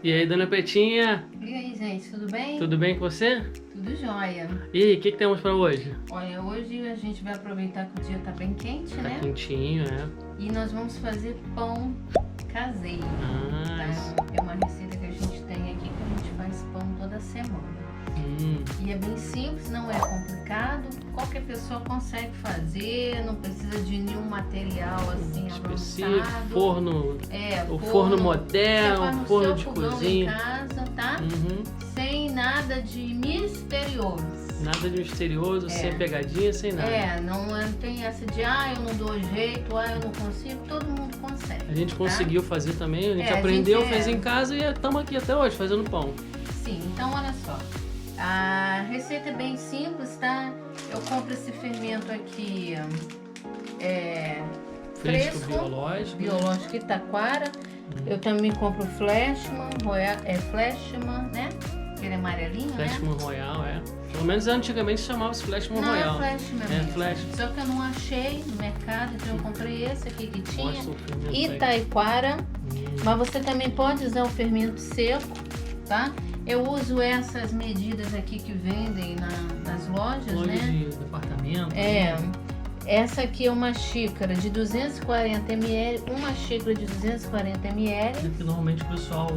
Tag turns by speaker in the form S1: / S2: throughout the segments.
S1: E aí, dona Pretinha?
S2: E aí, gente, tudo bem?
S1: Tudo bem com você?
S2: Tudo jóia.
S1: E aí, o que temos pra hoje?
S2: Olha, hoje a gente vai aproveitar que o dia tá bem quente,
S1: Tá
S2: né?
S1: quentinho, é?
S2: E nós vamos fazer pão caseiro.
S1: Ah,
S2: Tá? É uma receita que a gente tem aqui que a gente faz pão toda semana. E é bem simples, não é complicado. Qualquer pessoa consegue fazer, não precisa de nenhum material assim
S1: específico,
S2: avançado.
S1: forno,
S2: O
S1: forno
S2: você
S1: moderno,
S2: faz no
S1: forno
S2: seu
S1: de
S2: fogão
S1: cozinha.
S2: em casa, tá? Sem nada de misterioso.
S1: Nada de misterioso, sem pegadinha, sem nada.
S2: Não tem essa de eu não dou jeito, eu não consigo, todo mundo consegue.
S1: A gente
S2: tá?
S1: conseguiu fazer também, a gente
S2: a
S1: aprendeu,
S2: gente
S1: fez em casa e estamos aqui até hoje fazendo pão.
S2: Sim, então olha só. A receita é bem simples, tá? Eu compro esse fermento aqui
S1: Fresco,
S2: fresco,
S1: biológico.
S2: biológico Itaquara. Eu também compro Flashman, Flashman, né? Aquele amarelinho,
S1: Flashman Royal, Pelo menos antigamente chamava-se Flashman
S2: Não,
S1: Royal.
S2: é Flashman mesmo.
S1: Flashman.
S2: Só que eu não achei no mercado, então eu comprei esse aqui que tinha.
S1: Mostra o fermento aí.
S2: Itaquara. Mas você também pode usar o fermento seco, tá? Eu uso essas medidas aqui que vendem nas lojas,
S1: Loja
S2: né?
S1: de departamento.
S2: Essa aqui é uma xícara de 240 ml, uma xícara de 240 ml.
S1: Que normalmente o pessoal...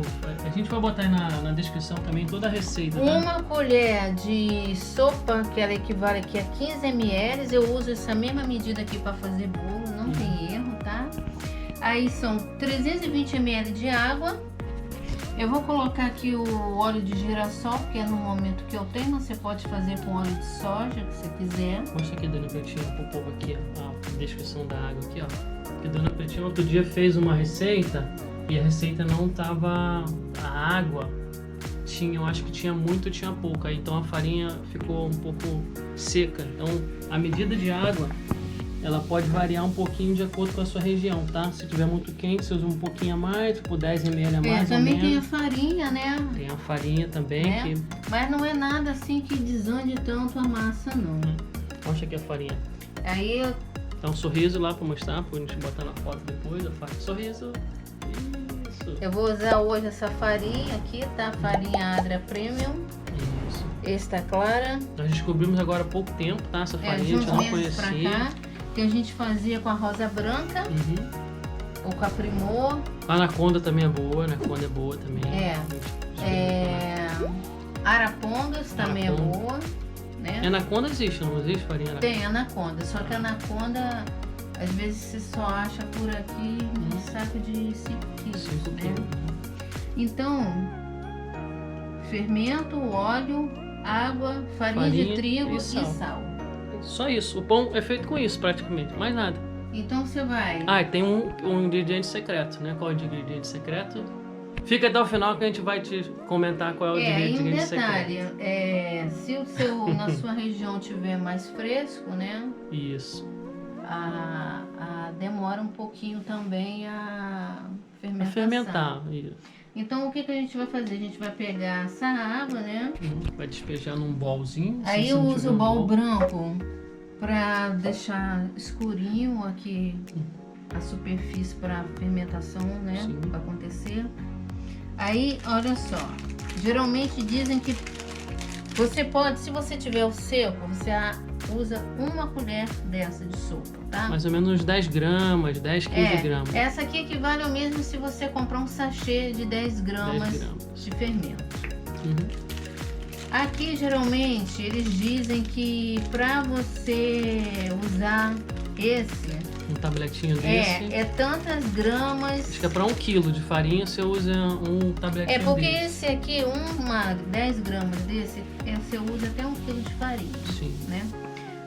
S1: A gente vai botar aí na descrição também toda a receita, tá?
S2: Uma colher de sopa, que ela equivale aqui a 15 ml. Eu uso essa mesma medida aqui para fazer bolo, não tem erro, tá? Aí são 320 ml de água. Eu vou colocar aqui o óleo de girassol, porque é no momento que eu tenho. Você pode fazer com óleo de soja, que você quiser.
S1: Mostra aqui, Dona Pretinha, pro povo aqui, ó, a descrição da água aqui, ó. Porque Dona Pretinha outro dia fez uma receita e a receita não tava... A água tinha, eu acho que tinha muito, tinha pouco. Aí então a farinha ficou um pouco seca. Então a medida de água, ela pode variar um pouquinho de acordo com a sua região, tá? Se tiver muito quente, você usa um pouquinho a mais, tipo 10 ml a mais ou
S2: Também tem a
S1: menos.
S2: farinha, né?
S1: Tem a farinha também, que...
S2: Mas não é nada assim que desande tanto a massa, não.
S1: Mostra aqui a farinha.
S2: Aí eu...
S1: Dá um sorriso lá pra mostrar, pra gente botar na foto depois. A farinha. Sorriso. Isso.
S2: Eu vou usar hoje essa farinha aqui, tá? Farinha Adria Premium.
S1: Isso.
S2: Esta clara.
S1: Nós descobrimos agora há pouco tempo, tá? Essa farinha a gente não conhecia.
S2: Pra cá, que a gente fazia com a rosa branca ou com a Primor.
S1: A Anaconda também é boa, Anaconda é boa também.
S2: Arapongas também é boa, né?
S1: Anaconda existe, não existe farinha Anaconda?
S2: Tem Anaconda, só que a Anaconda às vezes você só acha por aqui um saco de 5 quilos, né? Então, fermento, óleo, água, farinha de trigo e sal.
S1: Só isso. O pão é feito com isso, praticamente. Mais nada.
S2: Então você vai...
S1: E tem um ingrediente secreto, né? Qual é o ingrediente secreto? Fica até o final que a gente vai te comentar qual é o ingrediente secreto.
S2: E um detalhe, se na sua região tiver mais fresco, né?
S1: Isso.
S2: Demora um pouquinho também a fermentação.
S1: Fermentar, isso.
S2: Então o que a gente vai fazer? A gente vai pegar essa água, né?
S1: Vai despejar num bolzinho.
S2: Aí eu uso o bol branco para deixar escurinho aqui a superfície para fermentação, né? Para acontecer. Aí, olha só. Geralmente dizem que você pode, se você tiver o seco, você usa uma colher dessa de sopa, tá?
S1: Mais ou menos uns 10 gramas, 10, 15 gramas.
S2: Essa aqui equivale ao mesmo se você comprar um sachê de 10 gramas de fermento. Aqui, geralmente, eles dizem que para você usar
S1: um tabletinho desse.
S2: É tantas gramas.
S1: Acho que é para 1 quilo de farinha você usa um tabletinho desse.
S2: Porque esse aqui, 10 gramas desse, você usa até 1 quilo de farinha.
S1: Sim.
S2: Né?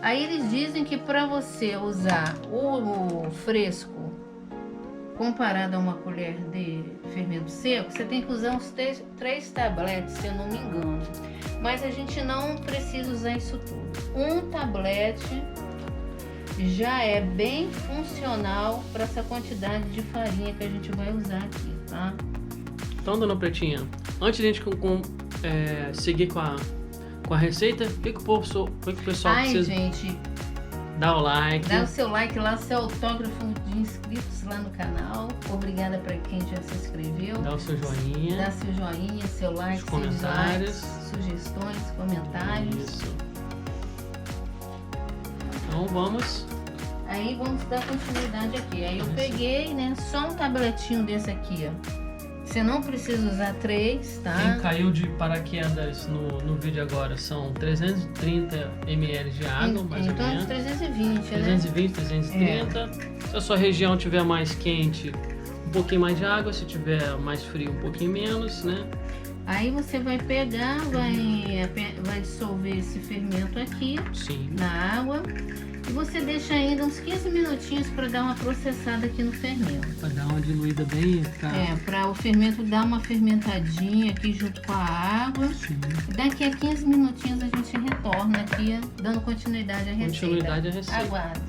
S2: Aí eles dizem que para você usar o fresco comparado a uma colher de fermento seco, você tem que usar uns 3 tabletes, se eu não me engano. Mas a gente não precisa usar isso tudo. Um tablete já é bem funcional para essa quantidade de farinha que a gente vai usar aqui, tá?
S1: Então, Dona Pretinha, antes de a gente seguir com a receita, o que o pessoal precisa?
S2: Gente,
S1: Dá o like.
S2: Dá o seu like lá, seu autógrafo de inscritos lá no canal. Obrigada para quem já se inscreveu.
S1: Dá o seu joinha.
S2: Dá seu joinha, seu like, seus
S1: comentários.
S2: dislikes, sugestões, comentários.
S1: Isso. Então vamos.
S2: Aí vamos dar continuidade aqui. Aí eu peguei, né, só um tabletinho desse aqui, ó. Você não precisa usar 3, tá?
S1: Quem caiu de paraquedas no vídeo agora são 330 ml de água, mais ou
S2: então,
S1: menos.
S2: 320, né?
S1: 320, 330. Se a sua região tiver mais quente, um pouquinho mais de água. Se tiver mais frio, um pouquinho menos, né?
S2: Aí você vai pegar, vai dissolver esse fermento aqui
S1: Sim.
S2: na água. E você deixa ainda uns 15 minutinhos para dar uma processada aqui no fermento.
S1: Para dar uma diluída bem, tá?
S2: Para o fermento dar uma fermentadinha aqui junto com a água.
S1: Sim.
S2: E daqui a 15 minutinhos a gente retorna aqui, dando continuidade à receita.
S1: Continuidade à receita.
S2: Aguarde.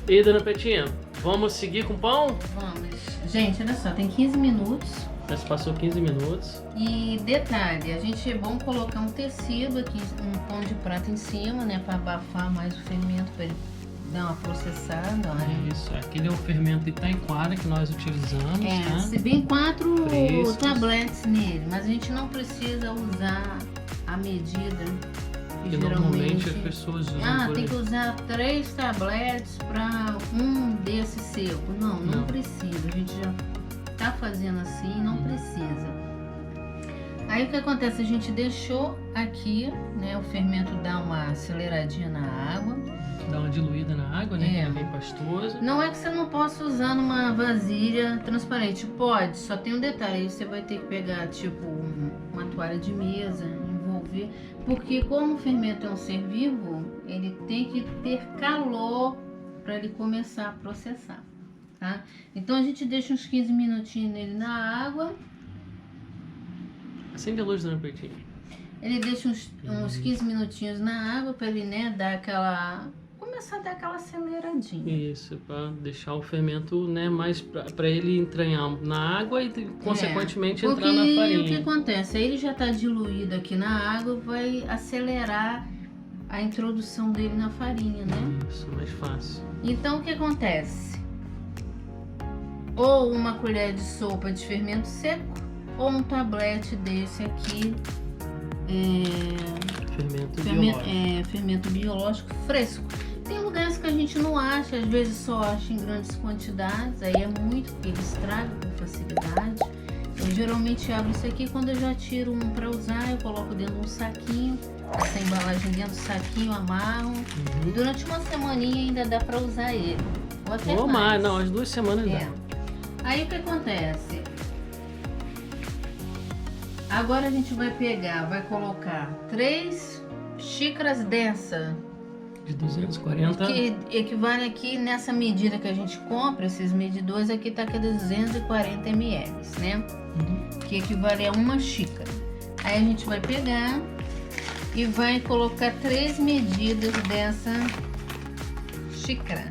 S1: E aí, dona Petinha, vamos seguir com o pão?
S2: Vamos. Gente, olha só, tem 15 minutos.
S1: Já se passou 15 minutos.
S2: E detalhe, a gente é bom colocar um tecido aqui, um pão de prata em cima, né? Para abafar mais o fermento, para ele dar uma processada. Olha.
S1: Isso, aquele é o fermento Itaquara que nós utilizamos, tá?
S2: Se vem 4
S1: Frescos.
S2: tabletes nele, mas a gente não precisa usar a medida que
S1: Que normalmente as pessoas usam por
S2: tem
S1: aí.
S2: que usar 3 tabletes para um desse seco. Não precisa. A gente já tá fazendo assim, não precisa. Aí o que acontece? A gente deixou aqui, né? O fermento dá uma aceleradinha na água.
S1: Dá uma diluída na água, né? Que é bem pastosa.
S2: Não é que você não possa usar numa vasilha transparente. Pode, só tem um detalhe. Aí você vai ter que pegar, tipo, uma toalha de mesa, envolver. Porque como o fermento é um ser vivo, ele tem que ter calor para ele começar a processar, tá? Então a gente deixa uns 15 minutinhos nele na água.
S1: Acende a luz, dona Petinha.
S2: Ele deixa uns 15 minutinhos na água para ele, né, começar a dar aquela aceleradinha.
S1: Isso, para deixar o fermento, né, mais para ele entranhar na água e consequentemente entrar na farinha.
S2: O que acontece? Aí ele já está diluído aqui na água, vai acelerar a introdução dele na farinha, né?
S1: Isso, mais fácil.
S2: Então o que acontece? Ou uma colher de sopa de fermento seco, ou um tablete desse aqui, fermento biológico fresco. Tem lugares que a gente não acha, às vezes só acha em grandes quantidades, aí é muito, porque ele estraga com facilidade. Eu geralmente abro isso aqui quando eu já tiro um para usar, eu coloco dentro de um saquinho, essa embalagem dentro do saquinho, amarro. Durante uma semaninha ainda dá para usar ele. Ou até mais.
S1: Não, as 2 semanas dá.
S2: Aí o que acontece? Agora a gente vai pegar, vai colocar 3 xícaras dessa.
S1: De 240.
S2: Que equivale aqui nessa medida que a gente compra, esses medidores aqui tá aqui 240 ml, né? Que equivale a 1 xícara. Aí a gente vai pegar e vai colocar 3 medidas dessa xícara.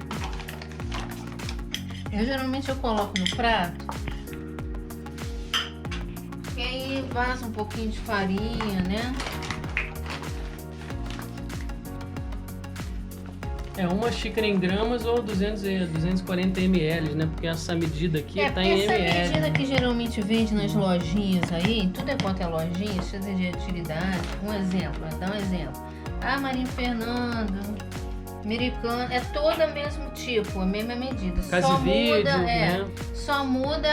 S2: Geralmente eu coloco no prato, que aí vaza um pouquinho de farinha, né?
S1: É 1 xícara em gramas ou 240 ml, né? Porque essa medida aqui tá em
S2: essa
S1: ml.
S2: Essa medida que geralmente vende nas lojinhas aí, em tudo é quanto é lojinha, cheia de utilidade. Um exemplo, vou dar um exemplo. Marinho Fernando, Americana, é toda o mesmo tipo, a mesma medida.
S1: Só muda, né?
S2: Só muda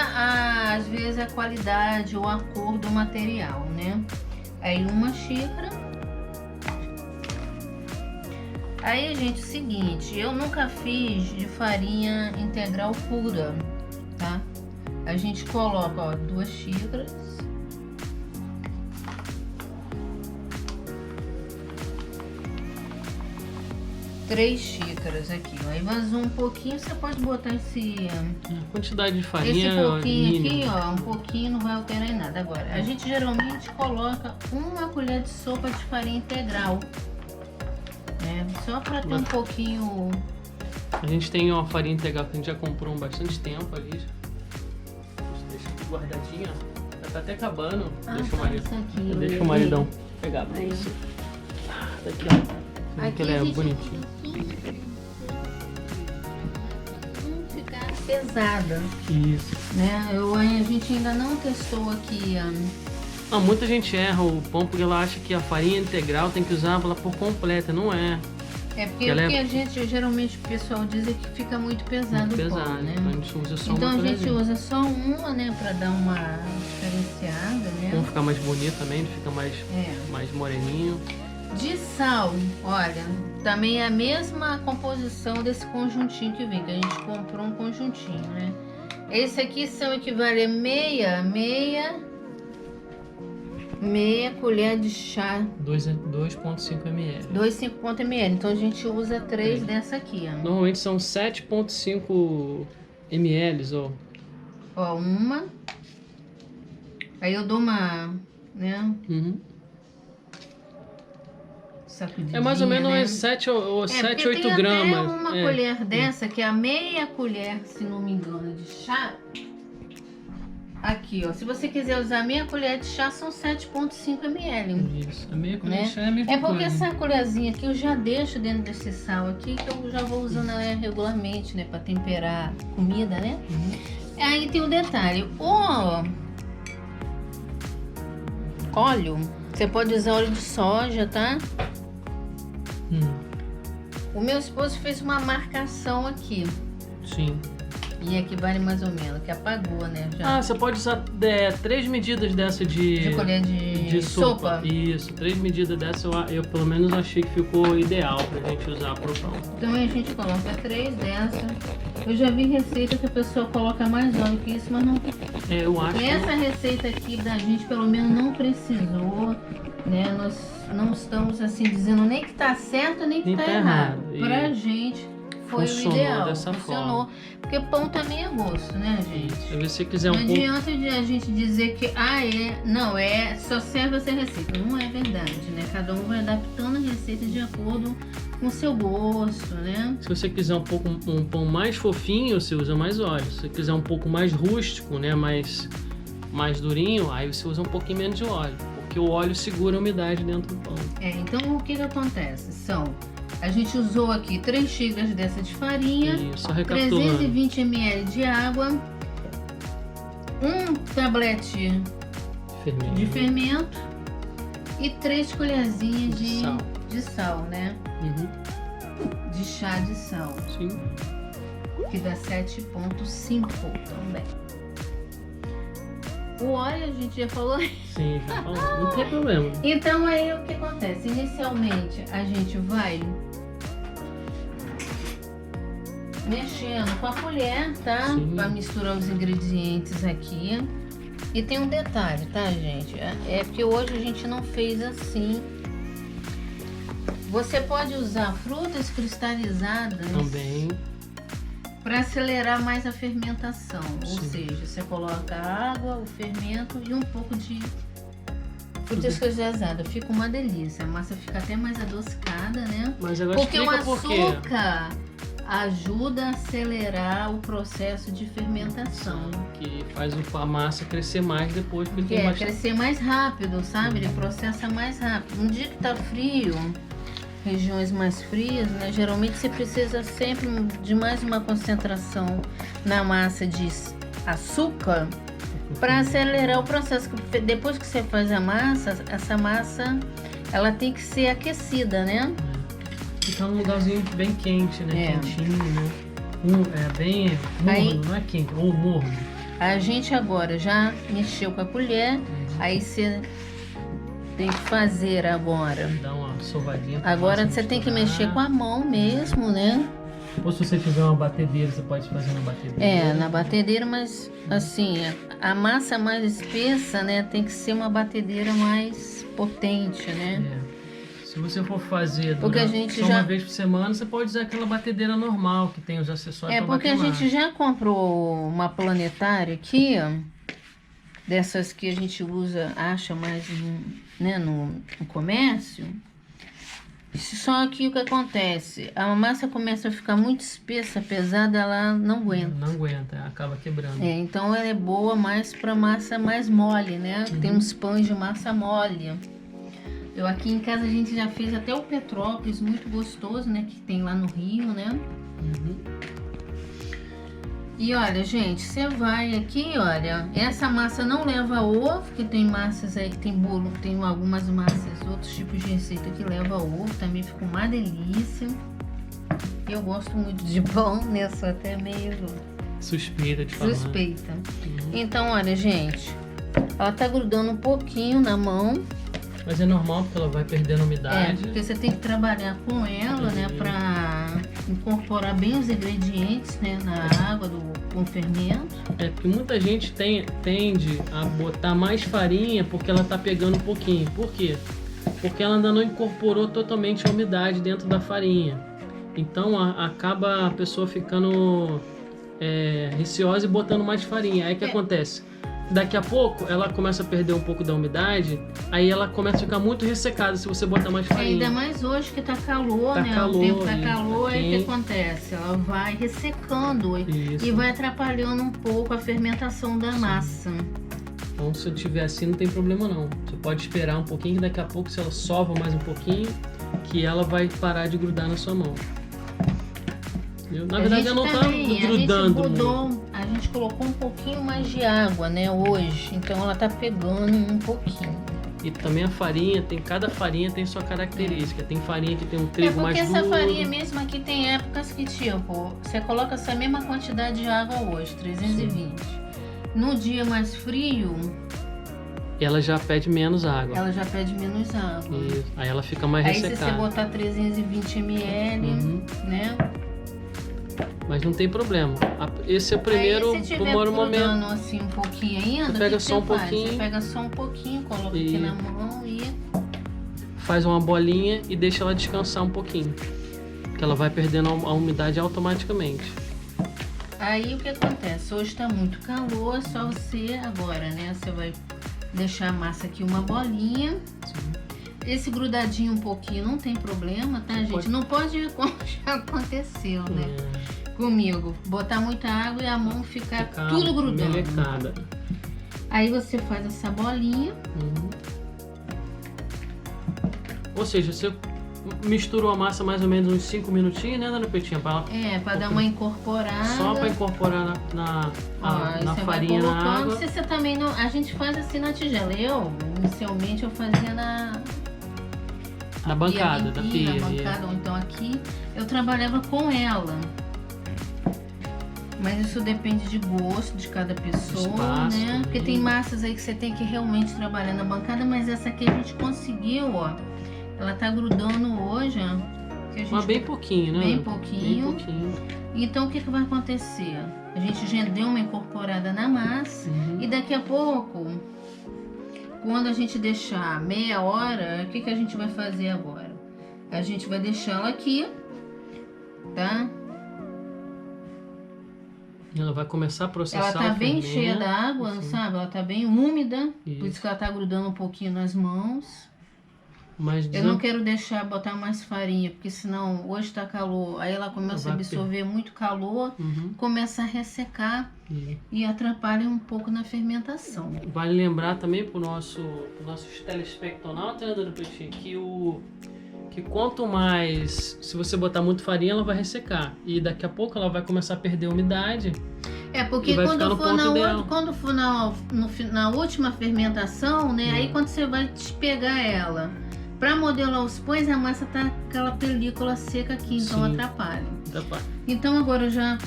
S2: às vezes a qualidade ou a cor do material, né? Aí 1 xícara. Aí, gente, é o seguinte, eu nunca fiz de farinha integral pura, tá? A gente coloca, ó, 2 xícaras. Três xícaras aqui, ó. Aí vazou um pouquinho, você pode botar
S1: A quantidade de farinha
S2: esse pouquinho
S1: mínima.
S2: aqui, ó, um pouquinho não vai alterar em nada. Agora, a gente geralmente coloca 1 colher de sopa de farinha integral. Só para ter um pouquinho.
S1: A gente tem uma farinha integral que a gente já comprou há bastante tempo ali. Deixa aqui guardadinha, ó. Já tá até acabando. Deixa o maridão pegar pra
S2: Aí,
S1: você. Tá aqui, ó. Você vê que ela é bonitinha.
S2: Não ficar pesada,
S1: Isso.
S2: né? A gente ainda não testou aqui.
S1: Muita gente erra o pão porque ela acha que a farinha integral tem que usar ela por completa. Não é.
S2: É porque
S1: Ela
S2: o que
S1: é-
S2: a gente, geralmente o pessoal diz é que fica muito pesado o pão, né?
S1: Então a gente usa só
S2: Então
S1: uma
S2: a gente
S1: colherzinha.
S2: usa só uma, né? Pra dar uma diferenciada,
S1: O pão
S2: né?
S1: fica mais bonito também, ele fica
S2: É.
S1: mais moreninho.
S2: De sal, olha, também é a mesma composição desse conjuntinho que vem, que a gente comprou um conjuntinho, né? Esse aqui são equivale a meia colher de chá,
S1: 2,5 ml.
S2: 2,5 ml. Então a gente usa 3
S1: Sim.
S2: dessa aqui, ó.
S1: Normalmente são 7,5 ml,
S2: Ó, uma. Aí eu dou uma, né,
S1: Uhum.
S2: sacudidinha,
S1: É mais ou menos
S2: né?
S1: umas 7 ou 7,
S2: porque
S1: 8
S2: tem
S1: gramas.
S2: até uma colher dessa, que é a meia colher, se não me engano, de chá. Aqui, ó. Se você quiser usar meia colher de chá, são 7,5 ml.
S1: Isso, a meia colher
S2: Né?
S1: de chá é a mesma
S2: É porque
S1: coisa.
S2: essa colherzinha aqui eu já deixo dentro desse sal aqui, que eu já vou usando ela regularmente, né? Pra temperar comida, né?
S1: Uhum.
S2: Aí tem o detalhe. O óleo, você pode usar óleo de soja, tá? O meu esposo fez uma marcação aqui.
S1: Sim.
S2: E aqui vale mais ou menos, que apagou, né? Já.
S1: Você pode usar 3 medidas dessa
S2: De colher de sopa.
S1: Isso, 3 medidas dessa eu pelo menos achei que ficou ideal pra gente usar pro pão.
S2: Também a gente coloca 3 dessa. Eu já vi receita que a pessoa coloca mais óleo que isso, mas não.
S1: Eu acho
S2: Essa receita aqui da gente, pelo menos, não precisou, né? Nós não estamos assim dizendo nem que tá certo nem que
S1: Nem
S2: tá
S1: tá
S2: errado.
S1: errado.
S2: Pra gente foi
S1: funcionou
S2: o ideal.
S1: dessa
S2: Funcionou. Porque pão também é gosto, né, gente?
S1: Se você quiser
S2: Não
S1: um pouco.
S2: adianta a gente dizer que não, só serve essa receita. Não é verdade, né? Cada um vai adaptando a receita de acordo com o seu gosto, né?
S1: Se você quiser um pão mais fofinho, você usa mais óleo. Se você quiser um pouco mais rústico, né, mais durinho, aí você usa um pouquinho menos de óleo, porque o óleo segura a umidade dentro do pão.
S2: Então o que acontece? A gente usou aqui 3 xícaras dessa de farinha,
S1: Isso, recapitulando.
S2: 320 ml de água, um tablete de fermento e 3 colherzinhas de sal, né?
S1: Uhum.
S2: De chá de sal,
S1: Sim.
S2: que dá 7,5 também. O óleo a gente já falou.
S1: Sim, já falou. Não tem problema.
S2: Então aí o que acontece? Inicialmente a gente vai mexendo com a colher, tá?
S1: Sim.
S2: Para misturar os ingredientes aqui. E tem um detalhe, tá, gente? É porque hoje a gente não fez assim. Você pode usar frutas cristalizadas
S1: Também.
S2: para acelerar mais a fermentação. Ou
S1: Sim.
S2: seja, você coloca a água, o fermento e um pouco de frutas cristalizadas. Fica uma delícia. A massa fica até mais adocicada, né?
S1: Mas agora
S2: Porque o
S1: explica por quê.
S2: açúcar ajuda a acelerar o processo de fermentação.
S1: Que faz a massa crescer mais depois, porque
S2: Que
S1: tem
S2: é
S1: bastante.
S2: crescer mais rápido, sabe? Ele processa mais rápido. Um dia que tá frio, regiões mais frias, né? Geralmente você precisa sempre de mais uma concentração na massa de açúcar para acelerar o processo. Depois que você faz a massa, essa massa ela tem que ser aquecida, né?
S1: Fica num lugarzinho bem quente, né?
S2: É.
S1: Quentinho, né? Bem morno,
S2: Aí-
S1: não é quente, ou morno.
S2: A gente agora já mexeu com a colher, aí você tem que fazer agora.
S1: Dá uma sovadinha. pra
S2: Agora
S1: massa
S2: você tem que
S1: misturar.
S2: mexer com a mão mesmo, né?
S1: Ou se você fizer uma batedeira, você pode fazer na batedeira.
S2: Na batedeira, mas assim, a massa mais espessa, né, tem que ser uma batedeira mais potente, né?
S1: É. Se você for fazer
S2: Porque a gente
S1: só
S2: já-
S1: uma vez por semana, você pode usar aquela batedeira normal, que tem os acessórios pra
S2: Porque a
S1: bater
S2: gente já comprou uma planetária aqui, ó, dessas que a gente usa, acha mais no comércio. Só que o que acontece? A massa começa a ficar muito espessa, pesada, ela não aguenta.
S1: Não aguenta, acaba quebrando.
S2: Então ela é boa mais para massa mais mole, né? Tem uns pães de massa mole. Eu aqui em casa a gente já fez até o Petrópolis, muito gostoso, né? Que tem lá no Rio, né?
S1: Uhum.
S2: E olha, gente, você vai aqui, olha, essa massa não leva ovo, que tem massas aí, tem bolo, tem algumas massas, outros tipos de receita que leva ovo, também fica uma delícia. Eu gosto muito de pão, né? Sou até meio
S1: Suspeita de falar.
S2: suspeita.
S1: Uhum.
S2: Então, olha, gente, ela tá grudando um pouquinho na mão.
S1: Mas é normal porque ela vai perdendo umidade.
S2: Porque você tem que trabalhar com ela, né? Pra incorporar bem os ingredientes, né? Na água com fermento.
S1: É porque muita gente tende a botar mais farinha porque ela tá pegando um pouquinho. Por quê? Porque ela ainda não incorporou totalmente a umidade dentro da farinha. Então acaba a pessoa ficando receosa e botando mais farinha. Aí o que acontece? Daqui a pouco ela começa a perder um pouco da umidade, aí ela começa a ficar muito ressecada se você botar mais farinha.
S2: Ainda mais hoje que tá calor,
S1: Tá
S2: né?
S1: calor,
S2: O tempo tá
S1: e
S2: calor, aí o
S1: quente.
S2: que acontece? Ela vai ressecando
S1: Isso.
S2: e vai atrapalhando um pouco a fermentação da massa.
S1: Então se eu tiver assim não tem problema não. Você pode esperar um pouquinho, que daqui a pouco se ela sova mais um pouquinho, que ela vai parar de grudar na sua mão. Entendeu? Na verdade ela não tá grudando muito.
S2: A gente colocou um pouquinho mais de água, né, hoje. Então ela tá pegando um pouquinho.
S1: E também a farinha, cada farinha tem sua característica. Tem farinha que tem um trigo mais
S2: porque
S1: duro.
S2: essa farinha mesmo aqui tem épocas que, tipo, você coloca essa mesma quantidade de água hoje, 320. No dia mais frio,
S1: Ela já pede menos água.
S2: ela já pede menos água.
S1: Isso. Aí ela fica mais
S2: Aí se você
S1: ressecada.
S2: botar 320 ml,
S1: Uhum.
S2: né?
S1: Mas não tem problema. Esse é o primeiro,
S2: Aí, se tiver
S1: primeiro momento.
S2: grudando assim um pouquinho ainda,
S1: Você pega
S2: o que
S1: só
S2: você
S1: um
S2: faz?
S1: pouquinho.
S2: Você pega só um pouquinho, coloca aqui na mão e...
S1: Faz uma bolinha e deixa ela descansar um pouquinho. Que ela vai perdendo a umidade automaticamente.
S2: Aí o que acontece? Hoje tá muito calor, é só você agora, né? Você vai deixar a massa aqui uma bolinha.
S1: Sim.
S2: Esse grudadinho um pouquinho não tem problema, tá, gente?
S1: Pode.
S2: Não pode como já aconteceu, né? Comigo. Botar muita água e a mão ficar tudo grudando.
S1: Melecada.
S2: Aí você faz essa bolinha.
S1: Uhum. Ou seja, você misturou a massa mais ou menos uns 5 minutinhos, né, Dona Petinha? Pra
S2: Dar uma incorporada.
S1: só para incorporar na
S2: Aí você vai
S1: farinha, na
S2: colocando.
S1: água.
S2: Se você também não... A gente faz assim na tigela. Inicialmente, eu fazia
S1: Na
S2: pia
S1: bancada, da
S2: limpinha,
S1: pia.
S2: na bancada, ou então aqui. Eu trabalhava com ela. Mas isso depende de gosto de cada pessoa,
S1: Espaço
S2: né?
S1: também.
S2: Porque tem massas aí que você tem que realmente trabalhar na bancada, mas essa aqui a gente conseguiu, ó. Ela tá grudando hoje, ó. Que a gente...
S1: Mas bem pouquinho, né?
S2: Bem pouquinho.
S1: Bem pouquinho.
S2: Então o que vai acontecer? A gente já deu uma incorporada na massa
S1: Uhum.
S2: e daqui a pouco, quando a gente deixar meia hora, o que a gente vai fazer agora? A gente vai deixá-la aqui, tá?
S1: Ela vai começar a processar
S2: Ela tá
S1: o
S2: bem
S1: fermento.
S2: cheia da água,
S1: Sim.
S2: sabe? Ela tá bem úmida,
S1: Isso.
S2: por isso que ela tá grudando um pouquinho nas mãos.
S1: Mas
S2: Eu não quero botar mais farinha, porque senão hoje tá calor, aí ela começa a
S1: Vai
S2: absorver muito calor,
S1: Uhum.
S2: começa a ressecar
S1: E
S2: e atrapalha um pouco na fermentação.
S1: vale lembrar também pro nossos telespectadores, né, Dona Petinha, que quanto mais, se você botar muito farinha, ela vai ressecar. E daqui a pouco ela vai começar a perder a umidade.
S2: Porque
S1: E vai ficar no ponto ideal.
S2: quando for na última fermentação, né? Aí quando você vai pegar ela para modelar os pães, a massa tá aquela película seca aqui, então
S1: Sim.
S2: atrapalha.
S1: Da parte.
S2: Então agora eu já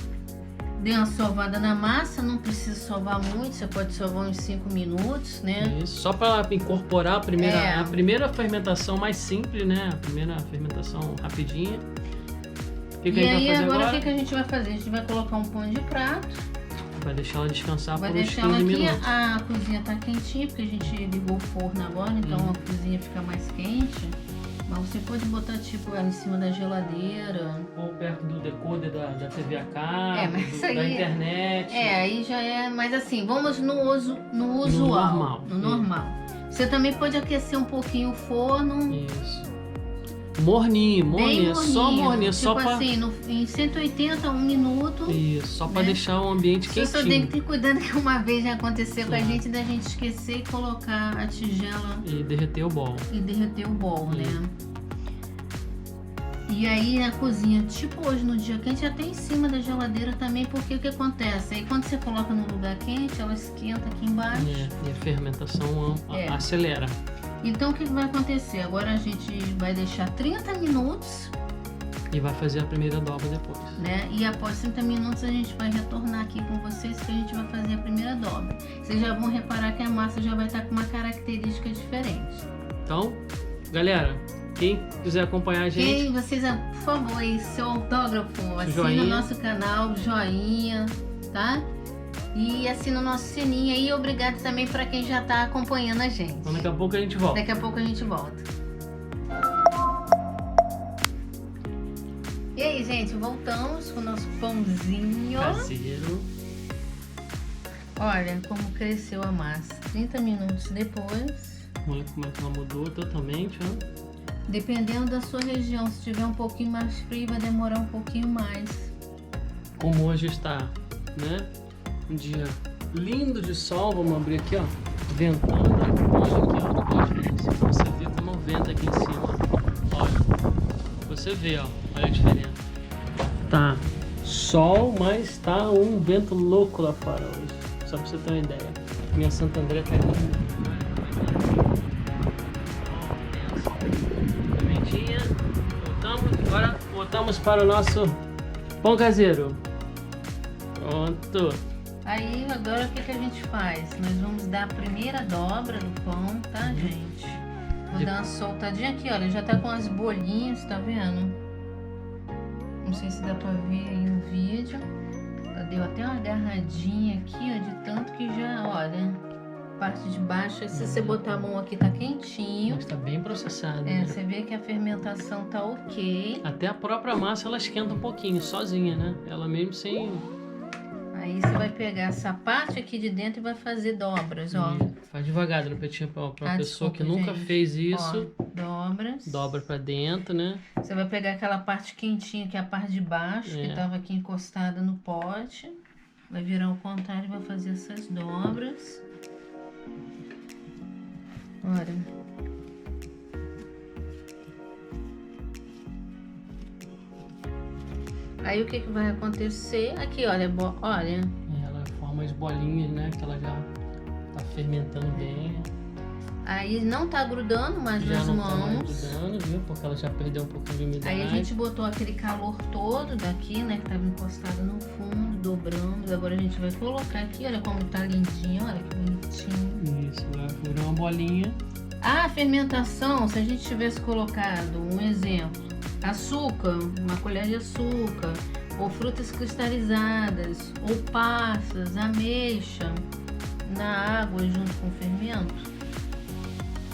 S2: dei uma sovada na massa, não precisa sovar muito, você pode sovar uns 5 minutos, né?
S1: Isso. Só para incorporar
S2: É.
S1: a primeira fermentação mais simples, né? A primeira fermentação rapidinha. O que
S2: E
S1: a gente
S2: aí
S1: vai fazer
S2: agora
S1: agora?
S2: o que a gente vai fazer? A gente vai colocar um pano de prato,
S1: Vai deixar ela descansar
S2: vai
S1: por uns
S2: deixar ela
S1: 15
S2: aqui,
S1: minutos.
S2: a cozinha tá quentinha, porque a gente ligou o forno agora, então
S1: Uhum.
S2: a cozinha fica mais quente. Mas você pode botar tipo ela em cima da geladeira.
S1: Ou perto do decoder da TV a cabo,
S2: mas isso
S1: da
S2: aí-
S1: internet.
S2: Aí já é, mas assim, vamos no usual,
S1: normal.
S2: no normal. Você também pode aquecer um pouquinho o forno.
S1: Isso. Morninho,
S2: Bem
S1: só morninho,
S2: tipo
S1: só pra...
S2: assim, em 180, 1 minuto.
S1: Isso, só pra
S2: né?
S1: deixar o ambiente
S2: Você só tem
S1: quentinho.
S2: que ter cuidado que uma vez já aconteceu com a
S1: Claro.
S2: gente, da gente esquecer e colocar a tigela
S1: E derreter o bol.
S2: e derreter o bol, né? E aí na cozinha, tipo hoje no dia quente, até em cima da geladeira também, porque o que acontece? Aí quando você coloca no lugar quente, ela esquenta aqui embaixo.
S1: E a fermentação
S2: É.
S1: acelera.
S2: Então o que vai acontecer? Agora a gente vai deixar 30 minutos,
S1: E vai fazer a primeira dobra depois.
S2: né? E após 30 minutos a gente vai retornar aqui com vocês que a gente vai fazer a primeira dobra. Vocês já vão reparar que a massa já vai estar com uma característica diferente.
S1: Então, galera, quem quiser acompanhar a gente,
S2: Quem vocês, por favor, aí, seu autógrafo, assina
S1: Joinha.
S2: o nosso canal, joinha, tá? E assina o nosso sininho aí. Obrigado também para quem já tá acompanhando a gente.
S1: então daqui a pouco a gente volta.
S2: Daqui a pouco a gente volta. E aí, gente, voltamos com o nosso pãozinho.
S1: Caseiro.
S2: Olha como cresceu a massa. 30 minutos depois.
S1: Olha como é que ela mudou totalmente, ó.
S2: Dependendo da sua região, se tiver um pouquinho mais frio, vai demorar um pouquinho mais.
S1: Como hoje está, né? Um dia lindo de sol, vamos abrir aqui, ó. Ventando. Olha aqui, ó. Olha a diferença. Você vê como venta aqui em cima. Olha. Você vê, ó. Olha a diferença. Tá sol, mas tá um vento louco lá fora hoje. Só pra você ter uma ideia. Minha Santo André tá linda. Pimentinha. Voltamos. Agora voltamos para o nosso pão caseiro. Pronto.
S2: Aí, agora o que, que a gente faz? Nós vamos dar a primeira dobra do pão, tá, gente? Vou dar uma soltadinha aqui, olha. Já tá com as bolinhas, tá vendo? Não sei se dá pra ver aí no vídeo. Ela deu até uma agarradinha aqui, ó, de tanto que já, olha, parte de baixo. Se você botar a mão aqui, tá quentinho.
S1: Mas tá bem processado.
S2: É,
S1: né?
S2: você vê que a fermentação tá ok.
S1: Até a própria massa ela esquenta um pouquinho, sozinha, né? Ela mesmo sem.
S2: Aí você vai pegar essa parte aqui de dentro e vai fazer dobras, ó.
S1: Faz devagar, no petinho pra uma pessoa
S2: desculpa,
S1: que nunca
S2: gente.
S1: fez isso.
S2: Ó, dobras.
S1: Dobra pra dentro, né?
S2: Você vai pegar aquela parte quentinha, que é a parte de baixo,
S1: É.
S2: que tava aqui encostada no pote. Vai virar ao contrário e vai fazer essas dobras. Olha. Aí o que que vai acontecer? Aqui, olha, olha.
S1: E ela forma as bolinhas, né? Que ela já tá fermentando bem.
S2: Aí não tá grudando mais
S1: Já
S2: nas
S1: não tá mais
S2: mãos.
S1: grudando, viu? Porque ela já perdeu um pouquinho de umidade.
S2: Aí a gente botou aquele calor todo daqui, né? Que tava encostado no fundo, dobramos. Agora a gente vai colocar aqui, olha como tá lindinho, olha que bonitinho.
S1: Isso, agora virou uma bolinha.
S2: A fermentação, se a gente tivesse colocado, um exemplo, açúcar, uma colher de açúcar, ou frutas cristalizadas, ou passas, ameixa, na água junto com o fermento,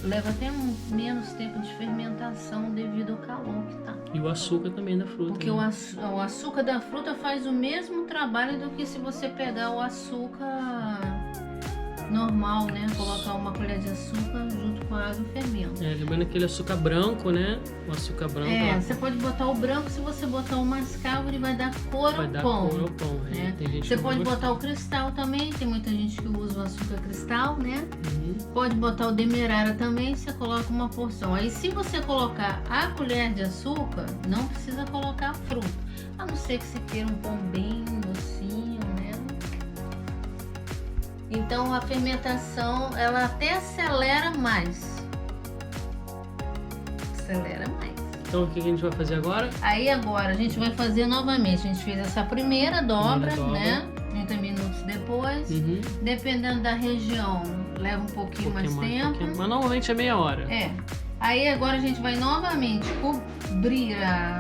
S2: leva até menos tempo de fermentação devido ao calor que tá.
S1: E o açúcar também da fruta.
S2: Porque
S1: né?
S2: o açúcar da fruta faz o mesmo trabalho do que se você pegar o açúcar normal, né? Colocar uma colher de açúcar junto com a água e fermento.
S1: É, lembrando aquele açúcar branco, né? O açúcar branco
S2: É, você pode botar o branco, se você botar o mascavo, ele vai dar cor
S1: vai
S2: ao
S1: dar
S2: pão.
S1: cor ao pão.
S2: né?
S1: Tem gente
S2: Você
S1: que
S2: pode
S1: gosta.
S2: botar o cristal também, tem muita gente que usa o açúcar cristal, né?
S1: Uhum.
S2: Pode botar o demerara também, você coloca uma porção. Aí se você colocar a colher de açúcar, não precisa colocar a fruta. A não ser que você queira um pão bem docinho, né? Então a fermentação, ela até acelera mais. Acelera mais.
S1: Então o que a gente vai fazer agora?
S2: Aí agora a gente vai fazer novamente. A gente fez essa primeira dobra,
S1: Primeira dobra.
S2: né? 30 minutos depois.
S1: Uhum.
S2: Dependendo da região, leva um pouquinho mais tempo.
S1: Mas normalmente é meia hora.
S2: É. Aí agora a gente vai novamente cobrir a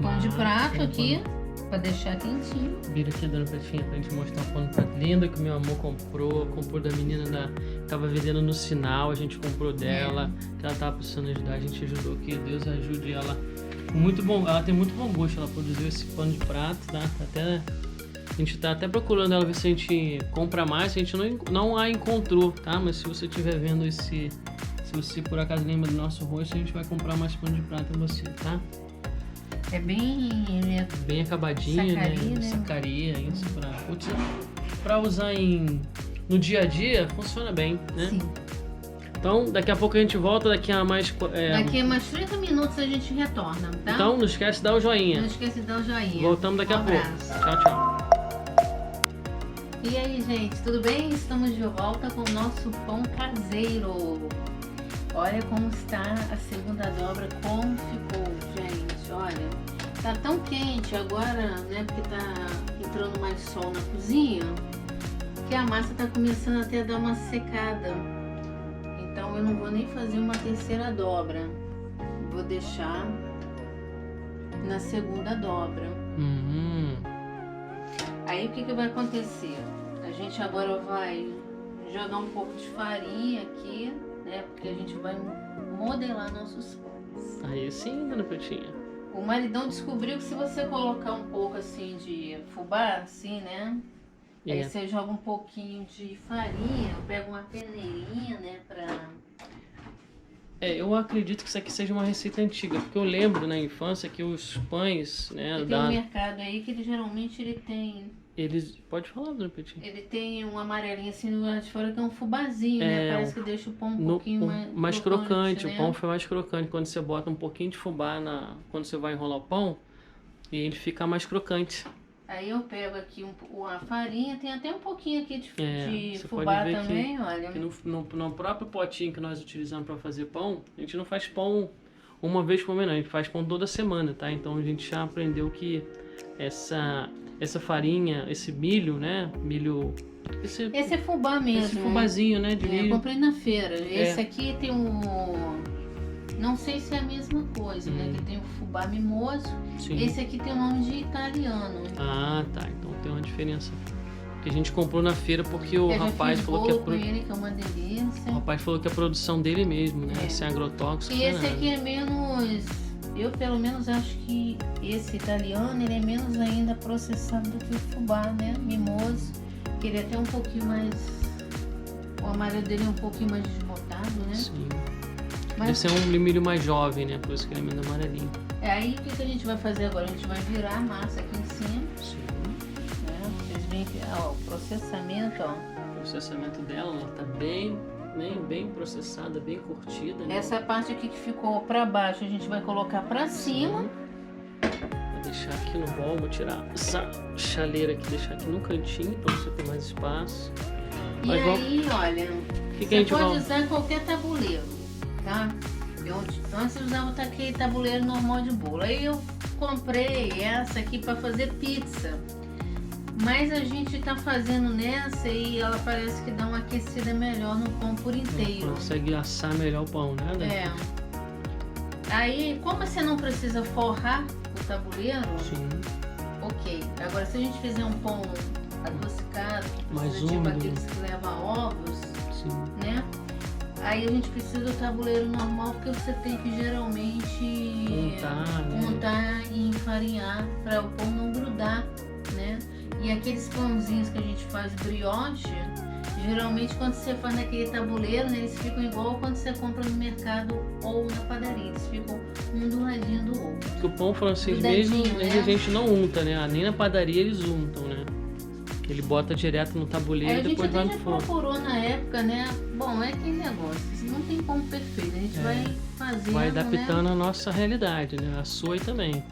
S2: pão de prato aqui, pra deixar quentinho.
S1: Vira aqui dando pratinha pra gente mostrar o pão de prato lindo que o meu amor comprou da menina que tava vendendo no Sinal, a gente comprou dela, que ela tava precisando ajudar, a gente ajudou, que Deus ajude ela. Muito bom, ela tem muito bom gosto, ela produziu esse pano de prato, tá? A gente tá até procurando ela ver se a gente compra mais, a gente não a encontrou, tá? Mas se você estiver vendo esse Se você por acaso lembra do nosso rosto, a gente vai comprar mais pano de prata em você, tá?
S2: É bem...
S1: Bem acabadinho,
S2: Sacaria,
S1: né? Sacaria, isso pra usar no dia a dia, funciona bem, né?
S2: Sim.
S1: Então, daqui a pouco a gente volta, daqui a mais...
S2: Daqui a mais 30 minutos a gente retorna, tá?
S1: Então, não esquece de dar o joinha.
S2: Não esquece de dar o joinha.
S1: Voltamos daqui a pouco.
S2: Abraço.
S1: Tchau, tchau.
S2: E aí, gente, tudo bem? Estamos de volta com o nosso pão caseiro. Olha como está a segunda dobra, como ficou, gente. Olha, tá tão quente agora, né? Porque tá entrando mais sol na cozinha, que a massa tá começando até a dar uma secada. Então eu não vou nem fazer uma terceira dobra. Vou deixar na segunda dobra. Aí o que vai acontecer? A gente agora vai jogar um pouco de farinha aqui, né? Porque a gente vai modelar nossos pães.
S1: Aí sim, dona Pretinha.
S2: O maridão descobriu que se você colocar um pouco assim de fubá, assim, né? Aí você joga um pouquinho de farinha, pega uma peneirinha, né?
S1: Eu acredito que isso aqui seja uma receita antiga, porque eu lembro na infância que os pães, né?
S2: Tem um mercado aí que ele geralmente tem...
S1: Pode falar, dona Pretinha.
S2: Ele tem um amarelinho assim no lado de fora que é um fubazinho, né? Parece que deixa o pão um pouquinho
S1: mais crocante,
S2: né?
S1: O pão foi mais crocante. Quando você bota um pouquinho de fubá quando você vai enrolar o pão, e ele fica mais crocante.
S2: Aí eu pego aqui a farinha, tem até um pouquinho aqui de
S1: você
S2: fubá
S1: pode ver
S2: também, olha.
S1: Que no próprio potinho que nós utilizamos para fazer pão, a gente não faz pão uma vez por mês, não. A gente faz pão toda semana, tá? Então a gente já aprendeu que essa farinha, esse milho, né? Esse
S2: é fubá mesmo.
S1: Esse fubazinho, né? De milho.
S2: Eu comprei na feira. Esse aqui tem não sei se é a mesma coisa, né? Que tem o fubá mimoso.
S1: Sim.
S2: Esse aqui tem o nome de italiano.
S1: Ah, tá. Então tem uma diferença. Que a gente comprou na feira porque o rapaz falou que
S2: com ele, que é uma delícia.
S1: O rapaz falou que é a produção dele mesmo, né? Sem agrotóxico.
S2: E esse aqui é menos... Eu pelo menos acho que esse italiano ele é menos ainda processado do que o fubá, né? Mimoso. Que ele é até um pouquinho mais... O amarelo dele é um pouquinho mais desbotado, né?
S1: Sim. Esse é um milho mais jovem, né? Por isso que ele é meio amarelinho.
S2: Aí o que a gente vai fazer agora? A gente vai virar a massa aqui em cima.
S1: Sim.
S2: Né? Vocês veem que o processamento, ó.
S1: O processamento dela, ela tá bem processada, bem curtida. Né?
S2: Essa parte aqui que ficou pra baixo a gente vai colocar pra cima.
S1: Vou deixar aqui no bol, vou tirar essa chaleira aqui, deixar aqui no cantinho pra você ter mais espaço.
S2: E aí, olha, você pode usar qualquer tabuleiro, tá? Antes eu usava aquele tabuleiro normal de bolo. Aí eu comprei essa aqui pra fazer pizza. Mas a gente tá fazendo nessa e ela parece que dá uma aquecida melhor no pão por inteiro.
S1: Consegue assar melhor o pão, né?
S2: Aí, como você não precisa forrar o tabuleiro,
S1: sim.
S2: Ok. Agora, se a gente fizer um pão adocicado, que precisa de aqueles que levam ovos,
S1: sim.
S2: Né? Aí a gente precisa do tabuleiro normal, porque você tem que geralmente montar e enfarinhar para o pão não grudar, né? E aqueles pãozinhos que a gente faz brioche, geralmente quando você faz naquele tabuleiro, né, eles ficam igual quando você compra no mercado ou na padaria, eles ficam um do ladinho do outro.
S1: Porque o pão francês mesmo, né? A gente não unta, né? Nem na padaria eles untam, né? Ele bota direto no tabuleiro e depois vai no forno. A gente procurou na época, né? Bom, é aquele negócio, não tem pão perfeito, a gente vai fazendo, vai adaptando a nossa realidade, né? A sua também.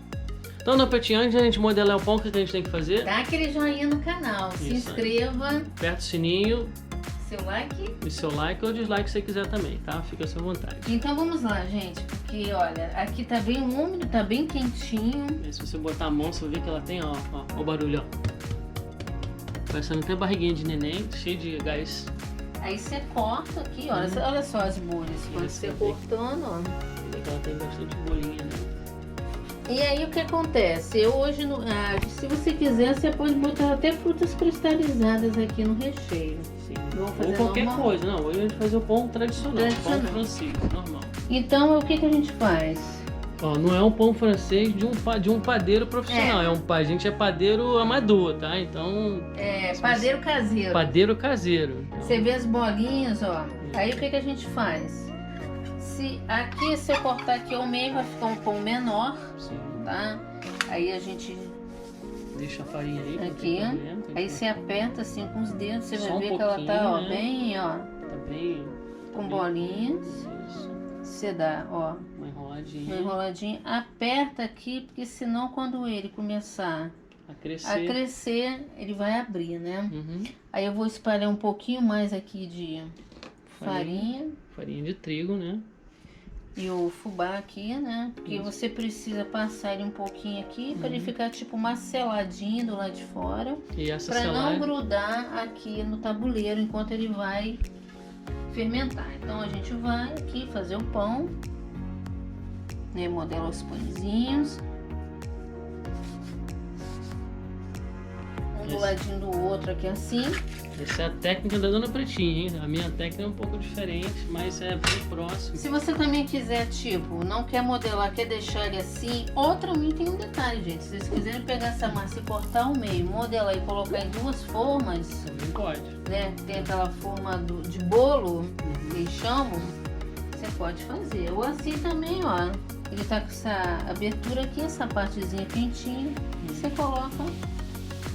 S1: Então, dona Pretinha, antes de a gente modelar o pão, o que a gente tem que fazer?
S2: Dá aquele joinha no canal, se inscreva.
S1: Aperta o sininho.
S2: Seu like.
S1: E seu like ou dislike se você quiser também, tá? Fica à sua vontade.
S2: Então vamos lá, gente, porque olha, aqui tá bem úmido, tá bem quentinho.
S1: E se você botar a mão, você vai ver que ela tem, ó o barulho, ó. Parecendo até barriguinha de neném, cheio de gás.
S2: Aí você corta aqui, olha só as bolhas. Quando você cortando, ó.
S1: Ela tem bastante bolinha, né?
S2: E aí o que acontece? Eu hoje, se você quiser, você pode botar até frutas cristalizadas aqui no recheio.
S1: Sim. Ou qualquer coisa, não. Hoje a gente vai fazer o pão tradicional. Pão francês, normal.
S2: Então o que a gente faz?
S1: Ó, não é um pão francês de um padeiro profissional, a gente é padeiro amador, tá? Então...
S2: padeiro caseiro.
S1: Padeiro caseiro. Então...
S2: Você vê as bolinhas, ó. Aí o que a gente faz? Aqui, se eu cortar aqui ao meio, vai ficar um pão menor,
S1: Sim.
S2: tá? Aí a gente...
S1: Deixa a farinha aí.
S2: Aqui,
S1: não tem problema, tem
S2: aí você aperta assim com os dedos, você
S1: Só
S2: vai
S1: um
S2: ver que ela tá, ó,
S1: pouquinho, né?
S2: bem, ó,
S1: Tá bem.
S2: com
S1: bem-
S2: bolinhas.
S1: Isso.
S2: Você dá, ó,
S1: Uma enroladinha.
S2: uma enroladinha. Aperta aqui, porque senão quando ele começar
S1: A
S2: a
S1: crescer.
S2: crescer, ele vai abrir, né?
S1: Uhum.
S2: Aí eu vou espalhar um pouquinho mais aqui de farinha.
S1: Farinha de trigo, né?
S2: E o fubá aqui, né? Porque
S1: Isso.
S2: você precisa passar ele um pouquinho aqui para ele
S1: Uhum.
S2: ficar tipo uma seladinha do lado de fora,
S1: E essa
S2: para não
S1: selagem.
S2: grudar aqui no tabuleiro enquanto ele vai fermentar. Então a gente vai aqui fazer o pão, né? Modela os pãezinhos, um do
S1: Isso.
S2: ladinho do outro aqui assim.
S1: Essa é a técnica da Dona Pretinha, hein? A minha técnica é um pouco diferente, mas é bem próximo.
S2: Se você também quiser, tipo, não quer modelar, quer deixar ele assim, ou também tem um detalhe, gente. Se vocês quiserem pegar essa massa e cortar ao meio, modelar e colocar em duas formas,
S1: Também pode.
S2: né? Tem aquela forma de bolo,
S1: Uhum.
S2: que eles chamam, você pode fazer. Ou assim também, ó. Ele tá com essa abertura aqui, essa partezinha quentinha, você coloca.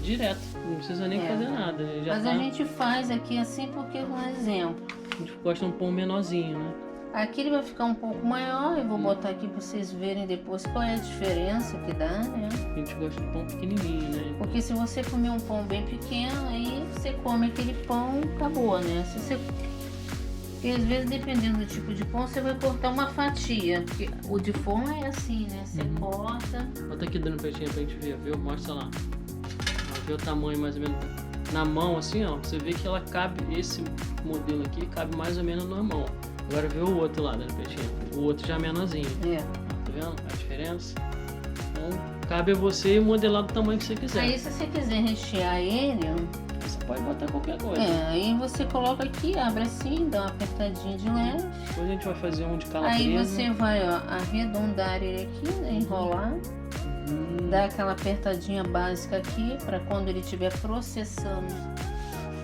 S1: Direto, não precisa nem
S2: É.
S1: fazer nada. Já
S2: Mas
S1: tá...
S2: a gente faz aqui assim porque, por exemplo,
S1: a gente gosta de um pão menorzinho, né?
S2: aqui ele vai ficar um pouco maior, eu vou botar aqui para vocês verem depois qual é a diferença que dá, né?
S1: A gente gosta de pão pequenininho, né?
S2: Porque se você comer um pão bem pequeno, aí você come aquele pão, acabou, né? Se você... Porque às vezes, dependendo do tipo de pão, você vai cortar uma fatia. Porque o de forma é assim, né? Você
S1: Uhum.
S2: corta.
S1: Bota aqui dando pretinha pra gente ver, viu? Mostra lá. Ó, vê o tamanho mais ou menos. Na mão, assim, ó, você vê que ela cabe, esse modelo aqui cabe mais ou menos na mão. Agora vê o outro lá, dando pretinha. O outro já é menorzinho.
S2: É.
S1: Tá vendo a diferença? Então, cabe a você modelar do tamanho que você quiser.
S2: Aí, se você quiser rechear ele,
S1: Você pode botar qualquer coisa.
S2: aí você coloca aqui, abre assim, dá uma apertadinha de leve.
S1: Depois a gente vai fazer um de
S2: Aí
S1: calabresa.
S2: você vai, ó, arredondar ele aqui, né? Enrolar. Dá aquela apertadinha básica aqui, para quando ele estiver processando,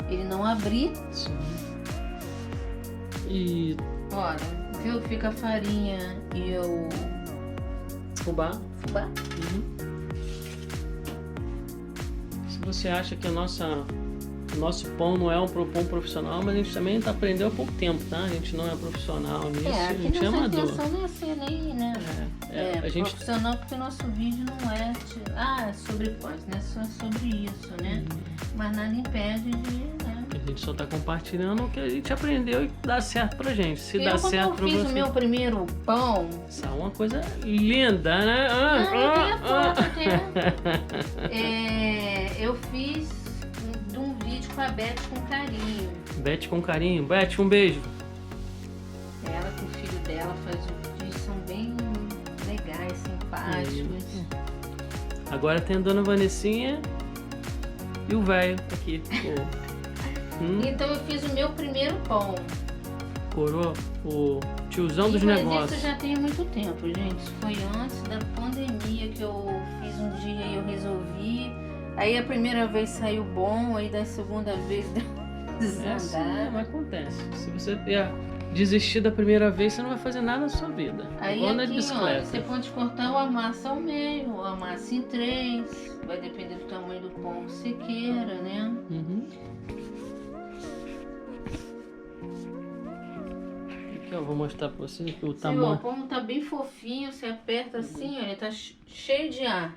S2: ele não abrir.
S1: Sim. E
S2: Olha, viu? Fica a farinha e o
S1: fubá.
S2: fubá.
S1: Se você acha que o nosso pão não é um pão profissional, mas a gente também aprendeu há pouco tempo, tá? A gente não é profissional nisso, a
S2: Aqui
S1: gente é
S2: nossa
S1: amador.
S2: intenção não é ser nem, né?
S1: A gente
S2: Profissional, porque o nosso vídeo não é é sobre pós, né? Só sobre isso, né? Mas nada impede de, né?
S1: A gente só tá compartilhando o que a gente aprendeu e dá certo pra gente. Se
S2: Eu,
S1: dá
S2: quando
S1: certo
S2: eu
S1: pra
S2: fiz
S1: você.
S2: o meu primeiro pão,
S1: Isso é uma coisa linda, né?
S2: tem a foto até. Eu fiz de um vídeo com a Beth com carinho.
S1: Beth com carinho. Beth, um beijo.
S2: Ela com o filho dela faz um vídeo, são bem legais, simpáticos.
S1: Agora tem a dona Vanessinha e o velho aqui.
S2: Então eu fiz o meu primeiro pão.
S1: Coroa, o tiozão dos
S2: Mas
S1: negócios.
S2: isso já tem muito tempo, gente. Foi antes da pandemia que eu fiz um dia e eu resolvi. Aí a primeira vez saiu bom, aí da segunda vez deu
S1: É assim,
S2: desandar.
S1: mas acontece. Se você desistir da primeira vez, você não vai fazer nada na sua vida.
S2: Aí
S1: Igual na
S2: aqui, ó,
S1: bicicleta.
S2: você pode cortar o amassa ao meio, o amassa em 3. Vai depender do tamanho do pão que você queira, né?
S1: Uhum. Aqui, ó, vou mostrar pra você o
S2: Sim, ó, o
S1: tamanho.
S2: pão tá bem fofinho, você aperta assim, ó, ele tá cheio de ar.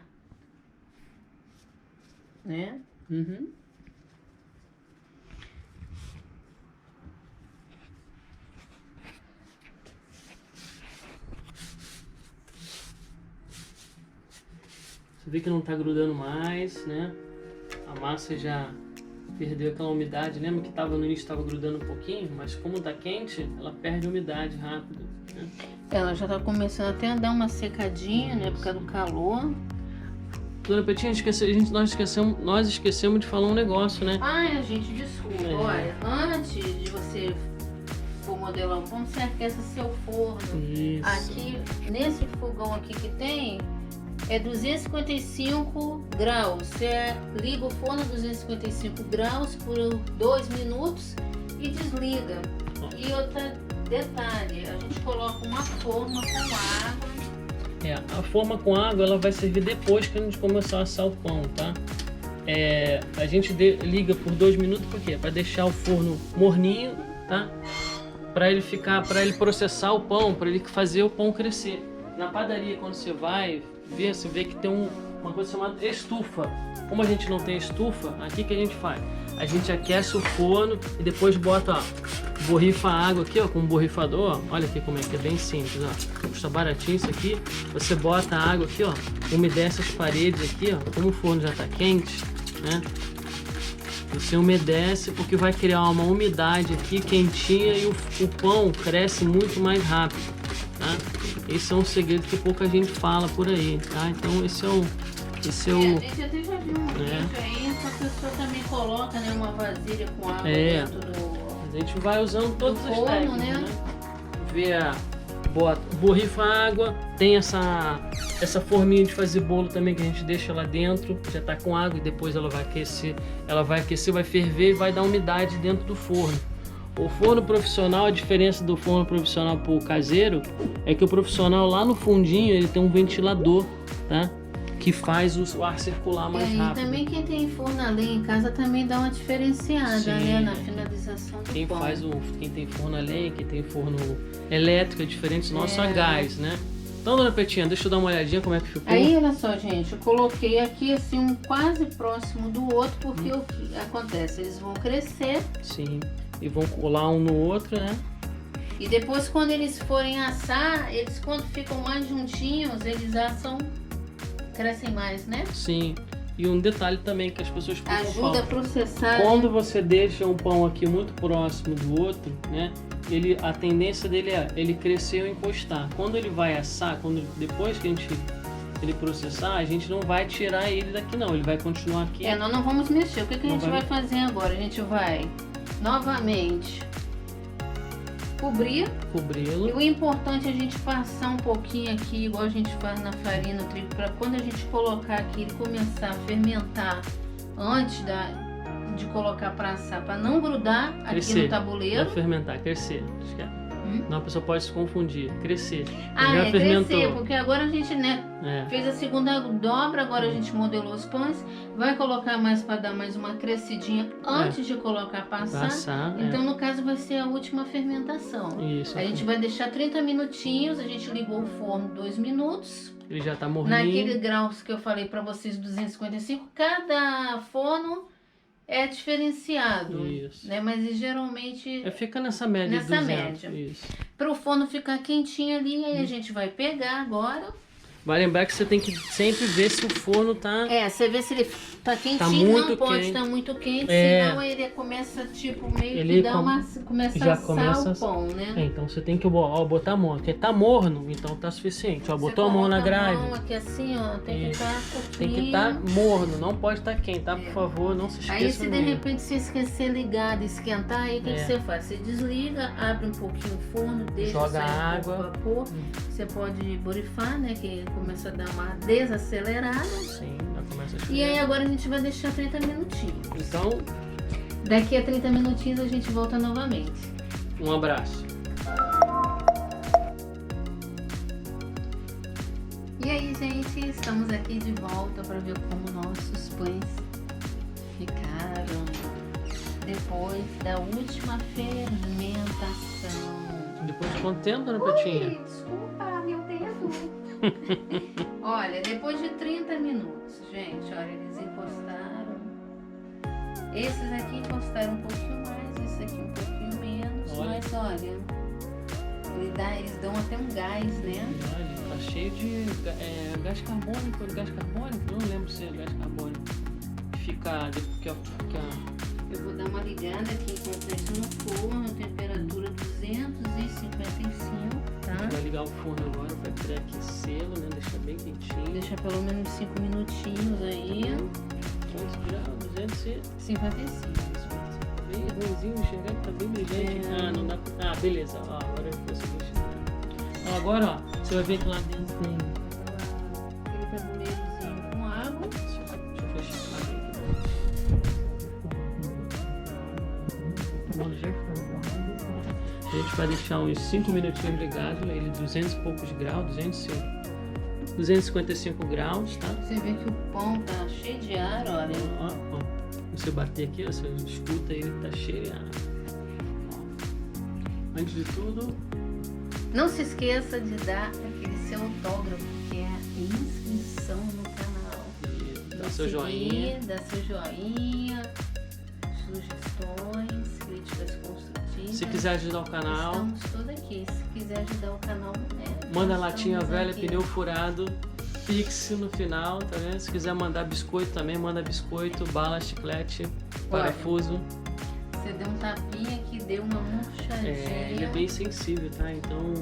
S2: Né?
S1: Uhum. Você vê que não tá grudando mais, né? A massa já perdeu aquela umidade. Lembra que tava no início, estava grudando um pouquinho, mas como tá quente, ela perde umidade rápido, né?
S2: Ela já tá começando até a dar uma secadinha, né? Por causa do calor.
S1: Dona Petinha, nós esquecemos de falar um negócio, né?
S2: Ai, gente, desculpa.
S1: É.
S2: Olha, antes de você for modelar um pão, você aqueça seu forno.
S1: Isso.
S2: Aqui, nesse fogão aqui que tem, é 255 graus. Você liga o forno a 255 graus por 2 minutos e desliga. E outra detalhe, a gente coloca uma forma com água.
S1: A forma com água ela vai servir depois que a gente começar a assar o pão, tá? A gente liga por 2 minutos, por quê? Para deixar o forno morninho, tá? Para ele processar o pão, para ele fazer o pão crescer. Na padaria, quando você vai ver, você vê que tem uma coisa chamada estufa. Como a gente não tem estufa, aqui que a gente faz? A gente aquece o forno e depois bota, ó, borrifa a água aqui, ó, com um borrifador, ó. Olha aqui como é que é bem simples, ó. Custa baratinho isso aqui. Você bota a água aqui, ó, umedece as paredes aqui, ó. Como o forno já tá quente, né? Você umedece porque vai criar uma umidade aqui quentinha e o pão cresce muito mais rápido, tá? Esse é um segredo que pouca gente fala por aí, tá? Então esse é o...
S2: A gente até já viu um vídeo aí, essa pessoa também coloca, né, uma vasilha com água dentro do...
S1: A gente vai usando todas as
S2: forno,
S1: técnicas, né? Borrifa a água, tem essa forminha de fazer bolo também que a gente deixa lá dentro, já tá com água e depois ela vai aquecer, vai ferver e vai dar umidade dentro do forno. O forno profissional, a diferença do forno profissional pro caseiro é que o profissional lá no fundinho ele tem um ventilador, tá? Que faz o ar circular mais rápido.
S2: E também quem tem forno a lenha em casa também dá uma diferenciada,
S1: Sim,
S2: né, na finalização do pão.
S1: Quem tem forno a lenha, quem tem forno elétrico é diferente, nosso a gás, né? Então, dona Pretinha, deixa eu dar uma olhadinha como é que ficou.
S2: Aí, olha só, gente, eu coloquei aqui assim um quase próximo do outro, porque o que acontece? Eles vão crescer.
S1: Sim, e vão colar um no outro, né?
S2: E depois, quando eles forem assar, eles quando ficam mais juntinhos, eles assam, crescem mais, né?
S1: Sim. E um detalhe também que as pessoas
S2: ajuda a processar.
S1: Quando você deixa um pão aqui muito próximo do outro, né? A tendência dele é ele crescer ou encostar. Quando ele vai assar, depois que ele processar, a gente não vai tirar ele daqui não, ele vai continuar aqui.
S2: Nós não vamos mexer. O que a gente vai fazer agora? A gente vai novamente cobri-lo. E o importante é a gente passar um pouquinho aqui, igual a gente faz na farinha, no trigo, para quando a gente colocar aqui ele começar a fermentar antes de colocar para assar, para não grudar aqui no tabuleiro.
S1: Vai fermentar, crescer. Não, a pessoa pode se confundir. Crescer.
S2: Crescer, porque agora a gente, né, fez a segunda dobra, agora a gente modelou os pães, vai colocar mais para dar mais uma crescidinha antes de colocar para assar. Então, no caso, vai ser a última fermentação.
S1: Isso.
S2: A gente vai deixar 30 minutinhos, a gente ligou o forno 2 minutos.
S1: Ele já tá morninho.
S2: Naquele grau que eu falei para vocês, 255, cada forno é diferenciado,
S1: isso,
S2: né? Mas geralmente
S1: fica nessa média.
S2: Média. Para o forno ficar quentinho ali, aí a gente vai pegar agora.
S1: Vai lembrar que você tem que sempre ver se o forno tá...
S2: você vê se ele tá quentinho,
S1: tá muito
S2: não pode estar muito quente, senão ele começa tipo meio que começa a assar o pão, né?
S1: Então você tem que botar a mão, porque tá morno, então tá suficiente. Botou a mão na grade.
S2: A mão aqui assim, ó, tem que estar
S1: tem que estar morno, não pode estar quente, tá? Por favor, não se esqueça.
S2: Aí se de repente você esquecer ligado e esquentar, aí o que você faz? Você desliga, abre um pouquinho o forno, deixa
S1: joga
S2: sair
S1: água.
S2: Vapor. Você pode borrifar, né? Que começa a dar uma desacelerada.
S1: Sim, já começa a esfriar.
S2: E aí agora a gente vai deixar 30 minutinhos.
S1: Então,
S2: daqui a 30 minutinhos a gente volta novamente.
S1: Um abraço.
S2: E aí, gente, estamos aqui de volta para ver como nossos pães ficaram depois da última fermentação.
S1: Depois de quanto tempo, dona Pretinha?
S2: Desculpa, meu dedo. Olha, depois de 30 minutos, gente, olha, eles encostaram. Esses aqui encostaram um pouquinho mais, esse aqui um pouquinho menos, mas olha, eles dão até um gás, né?
S1: Olha, tá cheio de gás carbônico, não lembro se é gás carbônico.
S2: Eu vou dar uma ligada aqui enquanto isso no forno, temperatura 255, tá?
S1: Vai ligar o forno agora, vai pré-aquecê-lo, né? Deixar bem quentinho.
S2: Deixa pelo menos 5 minutinhos aí.
S1: Quantos graus?
S2: 255.
S1: Bem ruimzinho, enxergar que tá bem brilhante. Não dá pra... beleza. Agora eu consigo enxergar. Agora, você vai ver que lá dentro tem...
S2: aquele tabuleirozinho com água.
S1: Deixa eu fechar aqui. A gente vai deixar uns 5 minutinhos ligado, ele 200 e poucos graus, 255 graus, tá?
S2: Você vê que o pão tá cheio de ar, olha.
S1: Ó. Você bater aqui, ó, você escuta ele tá cheio de ar. Ó. Antes de tudo,
S2: Não se esqueça de dar aquele seu autógrafo, que é a inscrição no canal.
S1: dá seu joinha.
S2: Dá seu joinha, sugestões, críticas construtivas.
S1: Se quiser ajudar o canal,
S2: Estamos todos aqui. Se quiser ajudar o canal,
S1: manda
S2: nós
S1: latinha
S2: estamos
S1: velha,
S2: aqui.
S1: pneu furado, Pix no final, tá vendo? Se quiser mandar biscoito também, manda biscoito, bala, chiclete, parafuso.
S2: Você deu um tapinha que deu uma murchadinha.
S1: Ele é bem sensível, tá? Então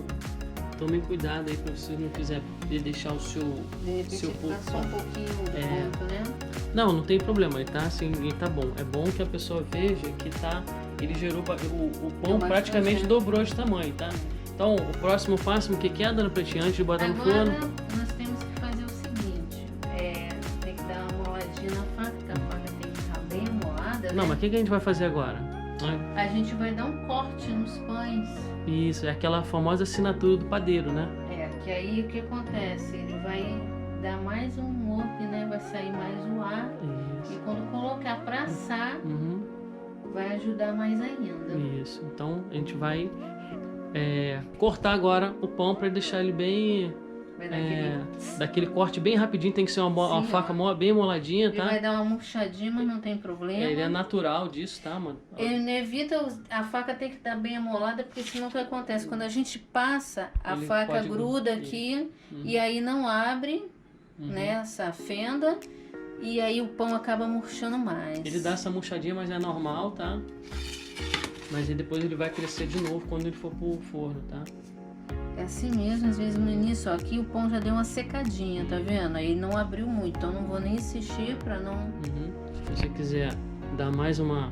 S1: tomem cuidado aí pra você não quiser deixar o seu...
S2: De repente
S1: seu
S2: ele passou um pouquinho do ponto, né?
S1: Não tem problema, ele tá assim, ele tá bom. É bom que a pessoa veja que tá... Ele gerou... O pão
S2: Deu
S1: praticamente
S2: bastante, né?
S1: dobrou de tamanho, tá? Então o próximo passo, o que é, dona Pretinha? Antes de botar no
S2: Agora
S1: forno...
S2: nós temos que fazer o seguinte. Tem que dar uma moladinha na faca, que a faca tem que estar bem molada,
S1: Não,
S2: né?
S1: mas o que a gente vai fazer agora?
S2: A gente vai dar um corte nos pães.
S1: Isso, é aquela famosa assinatura do padeiro, né?
S2: Que aí o que acontece? Ele vai dar mais um up, né? Vai sair mais o ar. E
S1: Isso.
S2: quando colocar pra assar,
S1: Uhum.
S2: vai ajudar mais ainda.
S1: Isso. Então a gente vai cortar agora o pão para deixar ele bem...
S2: Vai dar aquele...
S1: daquele corte bem rapidinho, tem que ser uma
S2: Sim,
S1: faca
S2: ó.
S1: bem moladinha,
S2: Ele
S1: tá?
S2: vai dar uma murchadinha, mas não tem problema.
S1: Ele é natural disso, tá, mano?
S2: Ele evita a faca ter que estar bem amolada, porque senão o que acontece? Quando a gente passa, a
S1: Ele
S2: faca
S1: pode
S2: gruda
S1: grudar.
S2: aqui
S1: Uhum.
S2: e aí não abre,
S1: Uhum.
S2: né, essa fenda, e aí o pão acaba murchando mais.
S1: Ele dá essa murchadinha, mas é normal, tá? Mas aí depois ele vai crescer de novo quando ele for pro forno, tá?
S2: É assim mesmo, às vezes no início, ó, aqui o pão já deu uma secadinha, tá vendo? Aí não abriu muito, então não vou nem insistir pra não...
S1: Uhum. Se você quiser dar mais uma...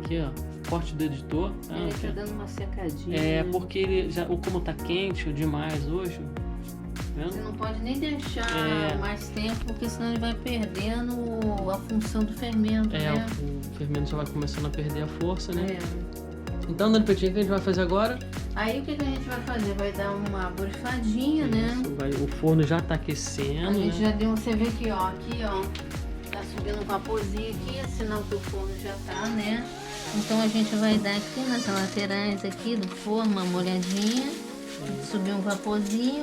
S1: Aqui, ó, corte do editor, tá?
S2: Ele tá dando uma secadinha.
S1: É porque ele já, como tá quente demais hoje, tá
S2: Você
S1: vendo?
S2: não pode nem deixar
S1: É.
S2: mais tempo, porque senão ele vai perdendo a função do fermento, né?
S1: O fermento já vai começando a perder a força, né?
S2: É.
S1: Então, dona Pretinha, o que a gente vai fazer agora?
S2: Aí o que a gente vai fazer? Vai dar uma borrifadinha, né?
S1: Isso, o forno já tá
S2: A
S1: aquecendo,
S2: gente
S1: né?
S2: já deu, você vê aqui, ó, tá subindo um vaporzinho aqui, é sinal que o forno já tá, né? Então a gente vai dar aqui nas laterais aqui do forno uma molhadinha, subir um vaporzinho.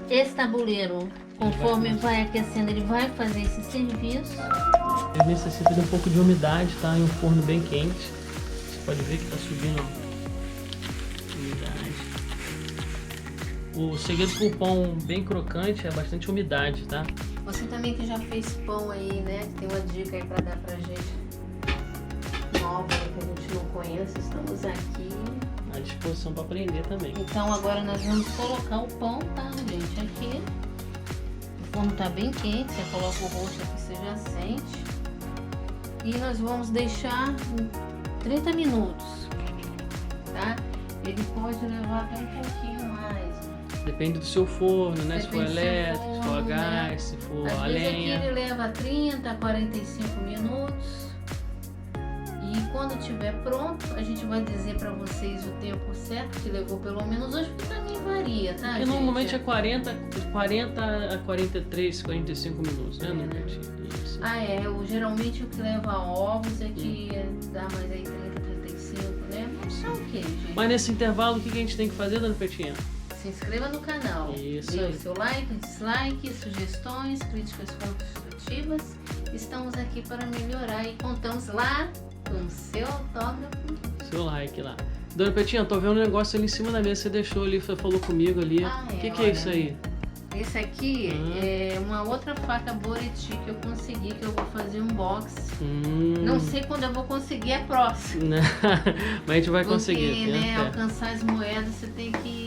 S2: Esse tabuleiro, conforme vai aquecendo, ele vai fazer esse serviço.
S1: Ele necessita de um pouco de umidade, tá? Em um forno bem quente. Você pode ver que tá subindo umidade. O segredo pro pão bem crocante é bastante umidade, tá?
S2: Você também que já fez pão aí, né? Tem uma dica aí pra dar pra gente nova aí que a gente não conhece, estamos aqui.
S1: À disposição para aprender também.
S2: Então agora nós vamos colocar o pão, tá, gente? Aqui. O forno tá bem quente, você coloca o rosto aqui, você já sente. E nós vamos deixar 30 minutos, tá? Ele pode levar até um pouquinho mais.
S1: Depende do seu forno, né? Se for
S2: Depende do seu
S1: elétrico, se for a
S2: forno,
S1: gás,
S2: né?
S1: se for
S2: Às
S1: a
S2: vezes aqui
S1: lenha.
S2: ele leva 30 a 45 minutos. E quando estiver pronto, a gente vai dizer pra vocês o tempo certo que levou pelo menos hoje, porque também varia, tá,
S1: Porque
S2: gente?
S1: normalmente é 40 a 43, 45 minutos, né? No Isso.
S2: Geralmente o que leva ovos é que dá mais aí 30, 35, né? Mas é ok, gente.
S1: Mas nesse intervalo, o que a gente tem que fazer, dona Pretinha?
S2: Se inscreva no canal.
S1: Isso
S2: Dê
S1: aí.
S2: o seu like, dislike, sugestões, críticas construtivas. Estamos aqui para melhorar e contamos lá com o seu autógrafo.
S1: Seu like lá. Dona Pretinha, tô vendo um negócio ali em cima da mesa, você deixou ali, você falou comigo ali. O que é
S2: olha,
S1: isso aí?
S2: Esse aqui é uma outra faca Boreti que eu consegui, que eu vou fazer um box. Não sei quando eu vou conseguir, é próximo.
S1: Né? Mas a gente vai
S2: Porque,
S1: conseguir.
S2: né,
S1: tenha fé.
S2: alcançar as moedas, você tem que...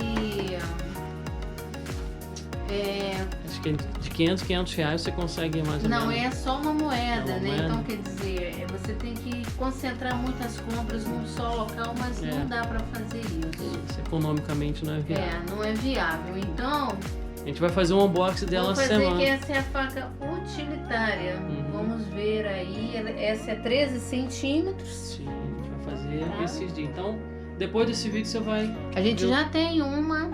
S1: Acho que de 500 reais você consegue mais ou
S2: Não,
S1: menos.
S2: é só uma moeda,
S1: É uma
S2: né?
S1: moeda.
S2: Então, quer dizer, você tem que concentrar muitas compras num só local, mas não dá pra fazer isso.
S1: Isso, economicamente não é viável.
S2: Não é viável. Então,
S1: A gente vai fazer um unboxing dela
S2: vamos
S1: essa
S2: fazer
S1: semana.
S2: que essa é a faca utilitária. Vamos ver aí. Essa é 13 centímetros.
S1: Sim, a gente vai fazer
S2: Tá.
S1: esses dias. Então, depois desse vídeo você vai
S2: A gente
S1: ver
S2: já tem uma,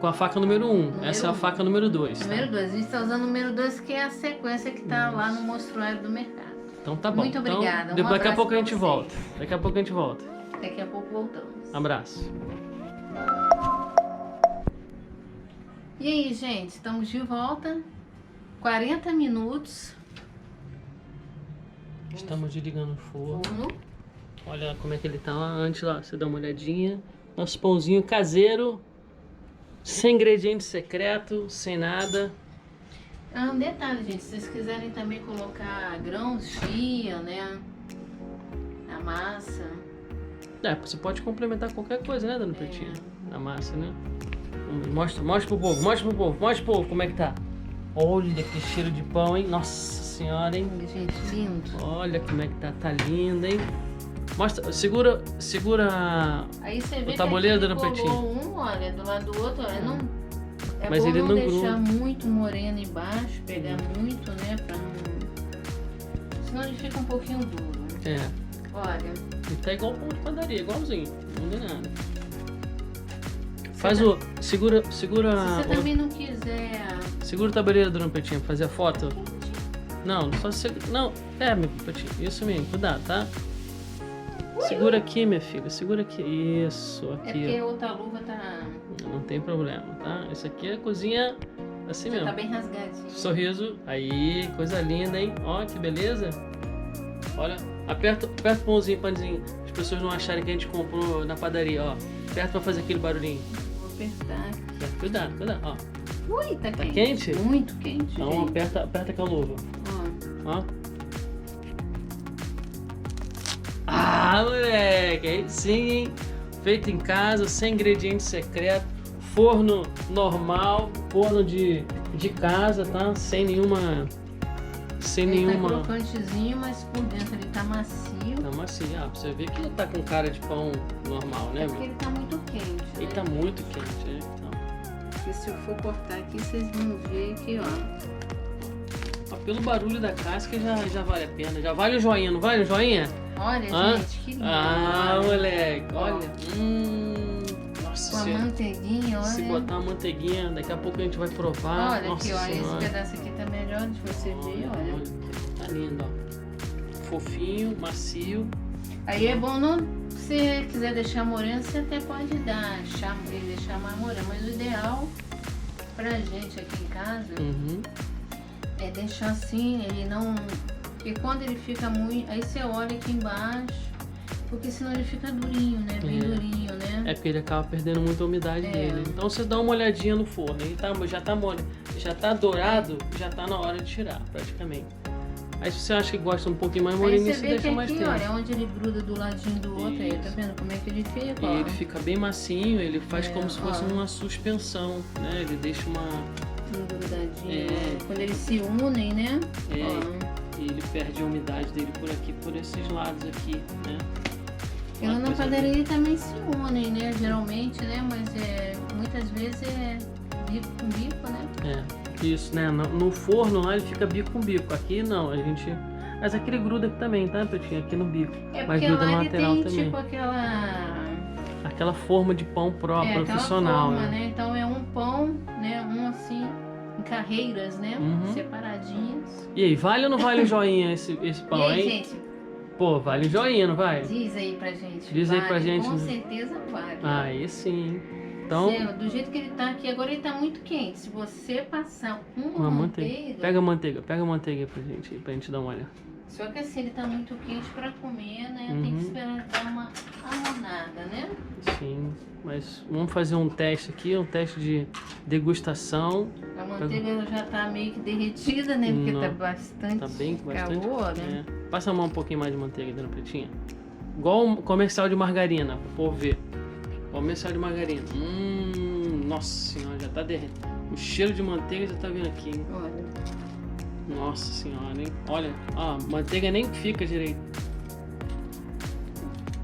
S1: com a faca número 1.
S2: Número
S1: Essa é a
S2: 1.
S1: faca número 2.
S2: número 2. A gente está usando o número 2, que é a sequência que tá lá no mostruário do mercado.
S1: Então tá bom.
S2: Muito obrigada.
S1: Então, daqui a
S2: abraço
S1: pouco a
S2: pra
S1: gente
S2: vocês.
S1: volta. Daqui a pouco a gente volta.
S2: Daqui a pouco voltamos.
S1: Abraço.
S2: E aí, gente, estamos de volta. 40 minutos.
S1: Estamos desligando o forno.
S2: Forno.
S1: Olha como é que ele tá lá. Antes lá, você dá uma olhadinha. Nosso pãozinho caseiro. Sem ingrediente secreto, sem nada.
S2: Um detalhe, gente, se vocês quiserem também colocar grãos chia, né? A massa.
S1: É, você pode complementar qualquer coisa, né, dona Pretinha? Na massa, né? Mostra pro povo, mostra pro povo, mostra pro povo como é que tá. Olha que cheiro de pão, hein? Nossa senhora, hein?
S2: Olha, gente, lindo.
S1: Olha como é que tá lindo, hein? Mostra, segura
S2: Aí você vê
S1: o tabuleiro,
S2: que aqui
S1: dona
S2: ele colou um, olha, do lado do outro, olha, não... É
S1: Mas
S2: bom
S1: ele
S2: não
S1: não
S2: deixar
S1: gruda.
S2: muito moreno embaixo, pegar muito, né, pra não... Senão ele fica um pouquinho duro.
S1: É,
S2: Olha,
S1: ele tá igual pão de padaria, igualzinho, não muda nada.
S2: você
S1: Faz
S2: tá-
S1: o... Segura
S2: se você também não quiser...
S1: Segura o tabuleiro, dona Pretinha, pra fazer a foto. Não, só segura... Não, meu Pretinha, isso mesmo, cuidado, tá? Segura aqui, minha filha, segura aqui. Isso,
S2: É
S1: aqui,
S2: porque
S1: ó.
S2: a outra luva tá...
S1: Não tem problema, tá? Isso aqui é cozinha assim
S2: Já
S1: mesmo.
S2: tá bem rasgadinho.
S1: Sorriso, aí, coisa linda, hein? Ó, que beleza. Olha, aperta o pãozinho, pãozinho. As pessoas não acharem que a gente comprou na padaria, ó. Aperta pra fazer aquele barulhinho.
S2: Vou apertar aqui.
S1: Cuidado, ó.
S2: Ui, tá quente.
S1: quente?
S2: Muito quente,
S1: Então
S2: gente.
S1: aperta com a luva,
S2: Ó.
S1: ó. Ah, moleque, aí sim, hein? Feito em casa, sem ingrediente secreto, forno normal, forno de casa, tá? Sem nenhuma...
S2: Ele tá crocantezinho, mas por dentro ele tá macio.
S1: Tá macio, pra você ver que ele tá com cara de pão normal, né,
S2: É porque
S1: meu?
S2: ele tá muito quente,
S1: Ele
S2: né?
S1: tá muito quente, né? Então,
S2: Porque se eu for cortar aqui, vocês vão ver que, ó.
S1: ó, pelo barulho da casca já vale a pena. Já vale o joinha, não vale o joinha?
S2: Olha,
S1: Hã?
S2: gente, que lindo.
S1: Ah,
S2: olha.
S1: moleque, olha. Nossa
S2: Com a
S1: senhora.
S2: manteiguinha, olha.
S1: Se botar uma manteiguinha, daqui a pouco a gente vai provar.
S2: Olha
S1: Nossa
S2: aqui, ó. Esse
S1: senhora.
S2: pedaço aqui tá melhor de você ver, olha.
S1: Tá lindo, ó. Fofinho, macio.
S2: Aí é bom não. Se você quiser deixar moreno, você até pode deixar mais moreno. Mas o ideal pra gente aqui em casa
S1: Uhum.
S2: é deixar assim, ele não. Porque quando ele fica muito. Aí você olha aqui embaixo, porque senão ele fica durinho, né? Bem
S1: É.
S2: durinho, né?
S1: É porque ele acaba perdendo muita umidade
S2: É.
S1: dele. Então você dá uma olhadinha no forno. Ele já tá mole, já tá dourado, já tá na hora de tirar, praticamente. Aí se você acha que gosta um pouquinho mais
S2: Aí
S1: moreninho,
S2: você
S1: você
S2: vê que
S1: deixa mais
S2: aqui,
S1: tempo.
S2: olha, onde ele gruda do ladinho do outro, aí tá
S1: Isso.
S2: vendo como é que ele fica,
S1: E
S2: ó.
S1: ele fica bem macinho, ele faz
S2: É,
S1: como se fosse
S2: ó.
S1: uma suspensão, né? Ele deixa uma...
S2: Um grudadinho.
S1: É.
S2: Quando eles se unem, né?
S1: É.
S2: Ó.
S1: E ele perde a umidade dele por aqui, por esses lados aqui, né?
S2: E
S1: Uma
S2: na
S1: coisa
S2: padaria também se unem, né? Geralmente, né? Mas muitas vezes é bico com bico, né?
S1: É, isso, né? No forno lá ele fica bico com bico. Aqui não, a gente... Mas aqui ele gruda aqui também, tá, Pretinha? Aqui no bico.
S2: É
S1: Mas
S2: porque
S1: gruda
S2: lá
S1: no
S2: ele
S1: lateral
S2: tem
S1: também.
S2: tipo
S1: Aquela forma de pão
S2: aquela
S1: profissional,
S2: forma,
S1: né?
S2: né? Então é um pão, né? Um assim, em carreiras, né?
S1: Uhum.
S2: Separadinhas.
S1: E aí, vale ou não vale o joinha esse
S2: E
S1: pão,
S2: aí,
S1: hein?
S2: gente,
S1: Pô, vale o joinha, não vai?
S2: diz aí pra gente.
S1: Diz aí
S2: vale,
S1: pra gente,
S2: Com
S1: né?
S2: certeza vale.
S1: Aí sim. Então,
S2: Do jeito que ele tá aqui, agora ele tá muito quente. Se você passar
S1: uma manteiga. Pega a manteiga aí pra gente dar uma olhada.
S2: Só que assim, ele tá muito quente pra comer, né? Tem
S1: Uhum.
S2: que esperar dar uma amornada, né?
S1: Sim, mas vamos fazer um teste aqui, um teste de degustação.
S2: A manteiga já tá meio que derretida, né? Porque
S1: Não.
S2: tá bastante
S1: Tá bem com bastante.
S2: calor, né?
S1: É. Passa a mão um pouquinho mais de manteiga, dona Pretinha. Igual um comercial de margarina, pro povo ver. Comercial de margarina. Nossa senhora, já tá derretendo. O cheiro de manteiga já tá vindo aqui, hein?
S2: Olha.
S1: Nossa senhora, hein? Olha, ó, manteiga nem fica direito.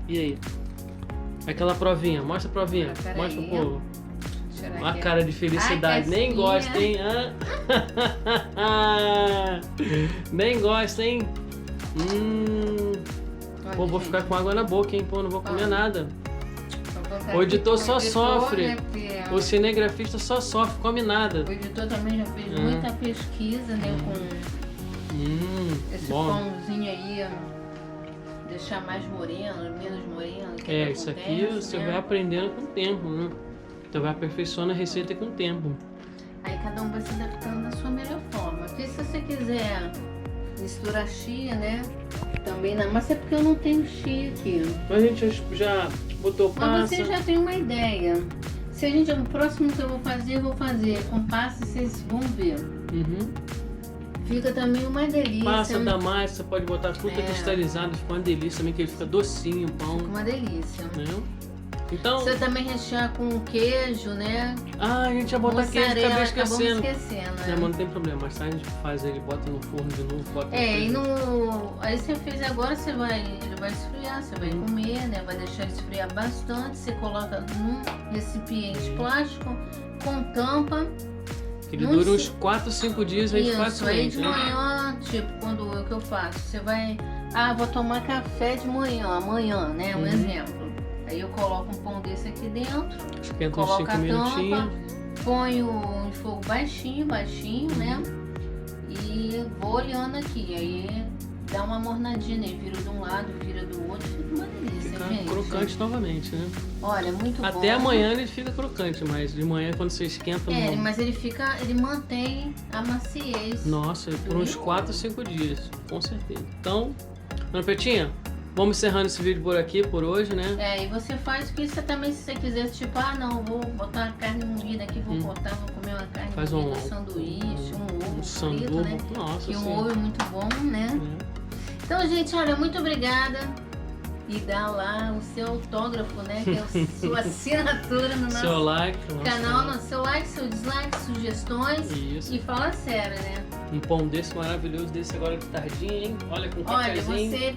S1: E aí? Aquela provinha, mostra a provinha.
S2: Ah, peraí.
S1: Mostra pro povo.
S2: Será
S1: Uma
S2: que
S1: cara de felicidade.
S2: Ai,
S1: Nem
S2: casquinha.
S1: gosta, hein? Nem gosta, hein?
S2: Olha,
S1: Pô, vou
S2: gente,
S1: ficar com água na boca, hein? Pô, não vou comer
S2: Olha.
S1: nada.
S2: vou botar
S1: O editor
S2: aqui com
S1: só sofre.
S2: né, porque
S1: O cinegrafista só sofre, come nada.
S2: o editor também já fez muita pesquisa, né, com esse
S1: Bom.
S2: pãozinho aí, deixar mais moreno, menos moreno. que
S1: É,
S2: tá
S1: isso
S2: com
S1: aqui
S2: tempo,
S1: você
S2: né?
S1: vai aprendendo com o tempo, né? Então vai aperfeiçoando a receita com o tempo.
S2: Aí cada um vai se adaptando da sua melhor forma. Porque se você quiser misturar chia, né? Também na massa é porque eu não tenho chia aqui.
S1: Mas a gente já botou
S2: Mas
S1: passa.
S2: você já tem uma ideia. Se a gente, o próximo que eu vou fazer com passa, vocês vão ver.
S1: Uhum.
S2: Fica também uma delícia.
S1: Passa da massa, você pode botar fruta
S2: É.
S1: cristalizada, fica uma delícia também, que ele fica docinho o pão.
S2: Fica uma delícia.
S1: Né? Então,
S2: Você também rechear com queijo, né?
S1: a gente ia botar queijo, acabei
S2: Acabamos
S1: esquecendo.
S2: esquecendo,
S1: Não,
S2: né?
S1: mas não tem problema, mais tarde a gente faz ele, bota no forno de novo, bota
S2: É, e
S1: no
S2: no... aí você fez agora, ele vai esfriar, você vai comer, né? Vai deixar esfriar bastante, você coloca num recipiente plástico com tampa.
S1: que ele
S2: não
S1: dura
S2: sei.
S1: uns 4, 5 dias aí
S2: Isso, aí
S1: facilmente,
S2: de
S1: né?
S2: manhã, tipo, quando o que eu faço? Você vai, vou tomar café de manhã, amanhã, né? Um exemplo. Aí eu coloco um pão desse aqui dentro,
S1: Esquenta uns
S2: coloco
S1: 5
S2: a tampa,
S1: minutinhos.
S2: ponho em fogo baixinho, né? E vou olhando aqui. Aí dá uma mornadinha, né? Vira de um lado, vira do outro, fica uma delícia,
S1: Fica
S2: gente.
S1: crocante novamente, né?
S2: Olha, muito bom.
S1: Até amanhã ele fica crocante, mas de manhã quando você esquenta
S2: É, mas ele mantém a maciez.
S1: Nossa, por uns 4, 5 dias, com certeza. Então, Dona Pretinha, vamos encerrando esse vídeo por aqui, por hoje, né?
S2: É, e você faz o que você também, se você quiser, tipo, não, vou botar uma carne moída aqui, vou cortar, vou comer uma carne
S1: Faz
S2: moída,
S1: um
S2: sanduíche, um ovo frito,
S1: sanduba.
S2: né?
S1: Nossa,
S2: Que um
S1: sim.
S2: ovo é muito bom, né? Então, gente, olha, muito obrigada. E dá lá o seu autógrafo, né? Que é a sua assinatura no
S1: Seu
S2: nosso
S1: like, nosso
S2: canal, no seu like, seu dislike, sugestões.
S1: Isso.
S2: E fala sério, né?
S1: Um pão desse maravilhoso desse agora de tardinha, hein? Olha, com
S2: Olha,
S1: cafezinho.
S2: você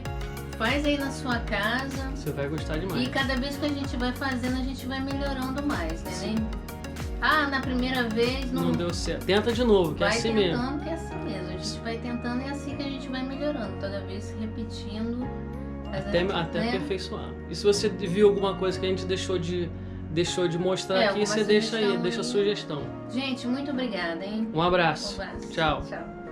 S2: faz aí na sua casa.
S1: Você vai gostar demais.
S2: E cada vez que a gente vai fazendo, a gente vai melhorando mais, né? Na primeira vez
S1: Não deu certo. Tenta de novo, que é
S2: vai
S1: assim
S2: tentando,
S1: mesmo.
S2: que é assim mesmo. A gente vai tentando e é assim que a gente vai melhorando. Toda vez repetindo.
S1: Até
S2: né?
S1: aperfeiçoar. E se você viu alguma coisa que a gente deixou de mostrar aqui,
S2: alguma
S1: você deixa aí,
S2: sugestão
S1: deixa a
S2: aí.
S1: sugestão.
S2: Gente, muito obrigada, hein?
S1: Um abraço.
S2: Um abraço.
S1: Tchau.
S2: Tchau.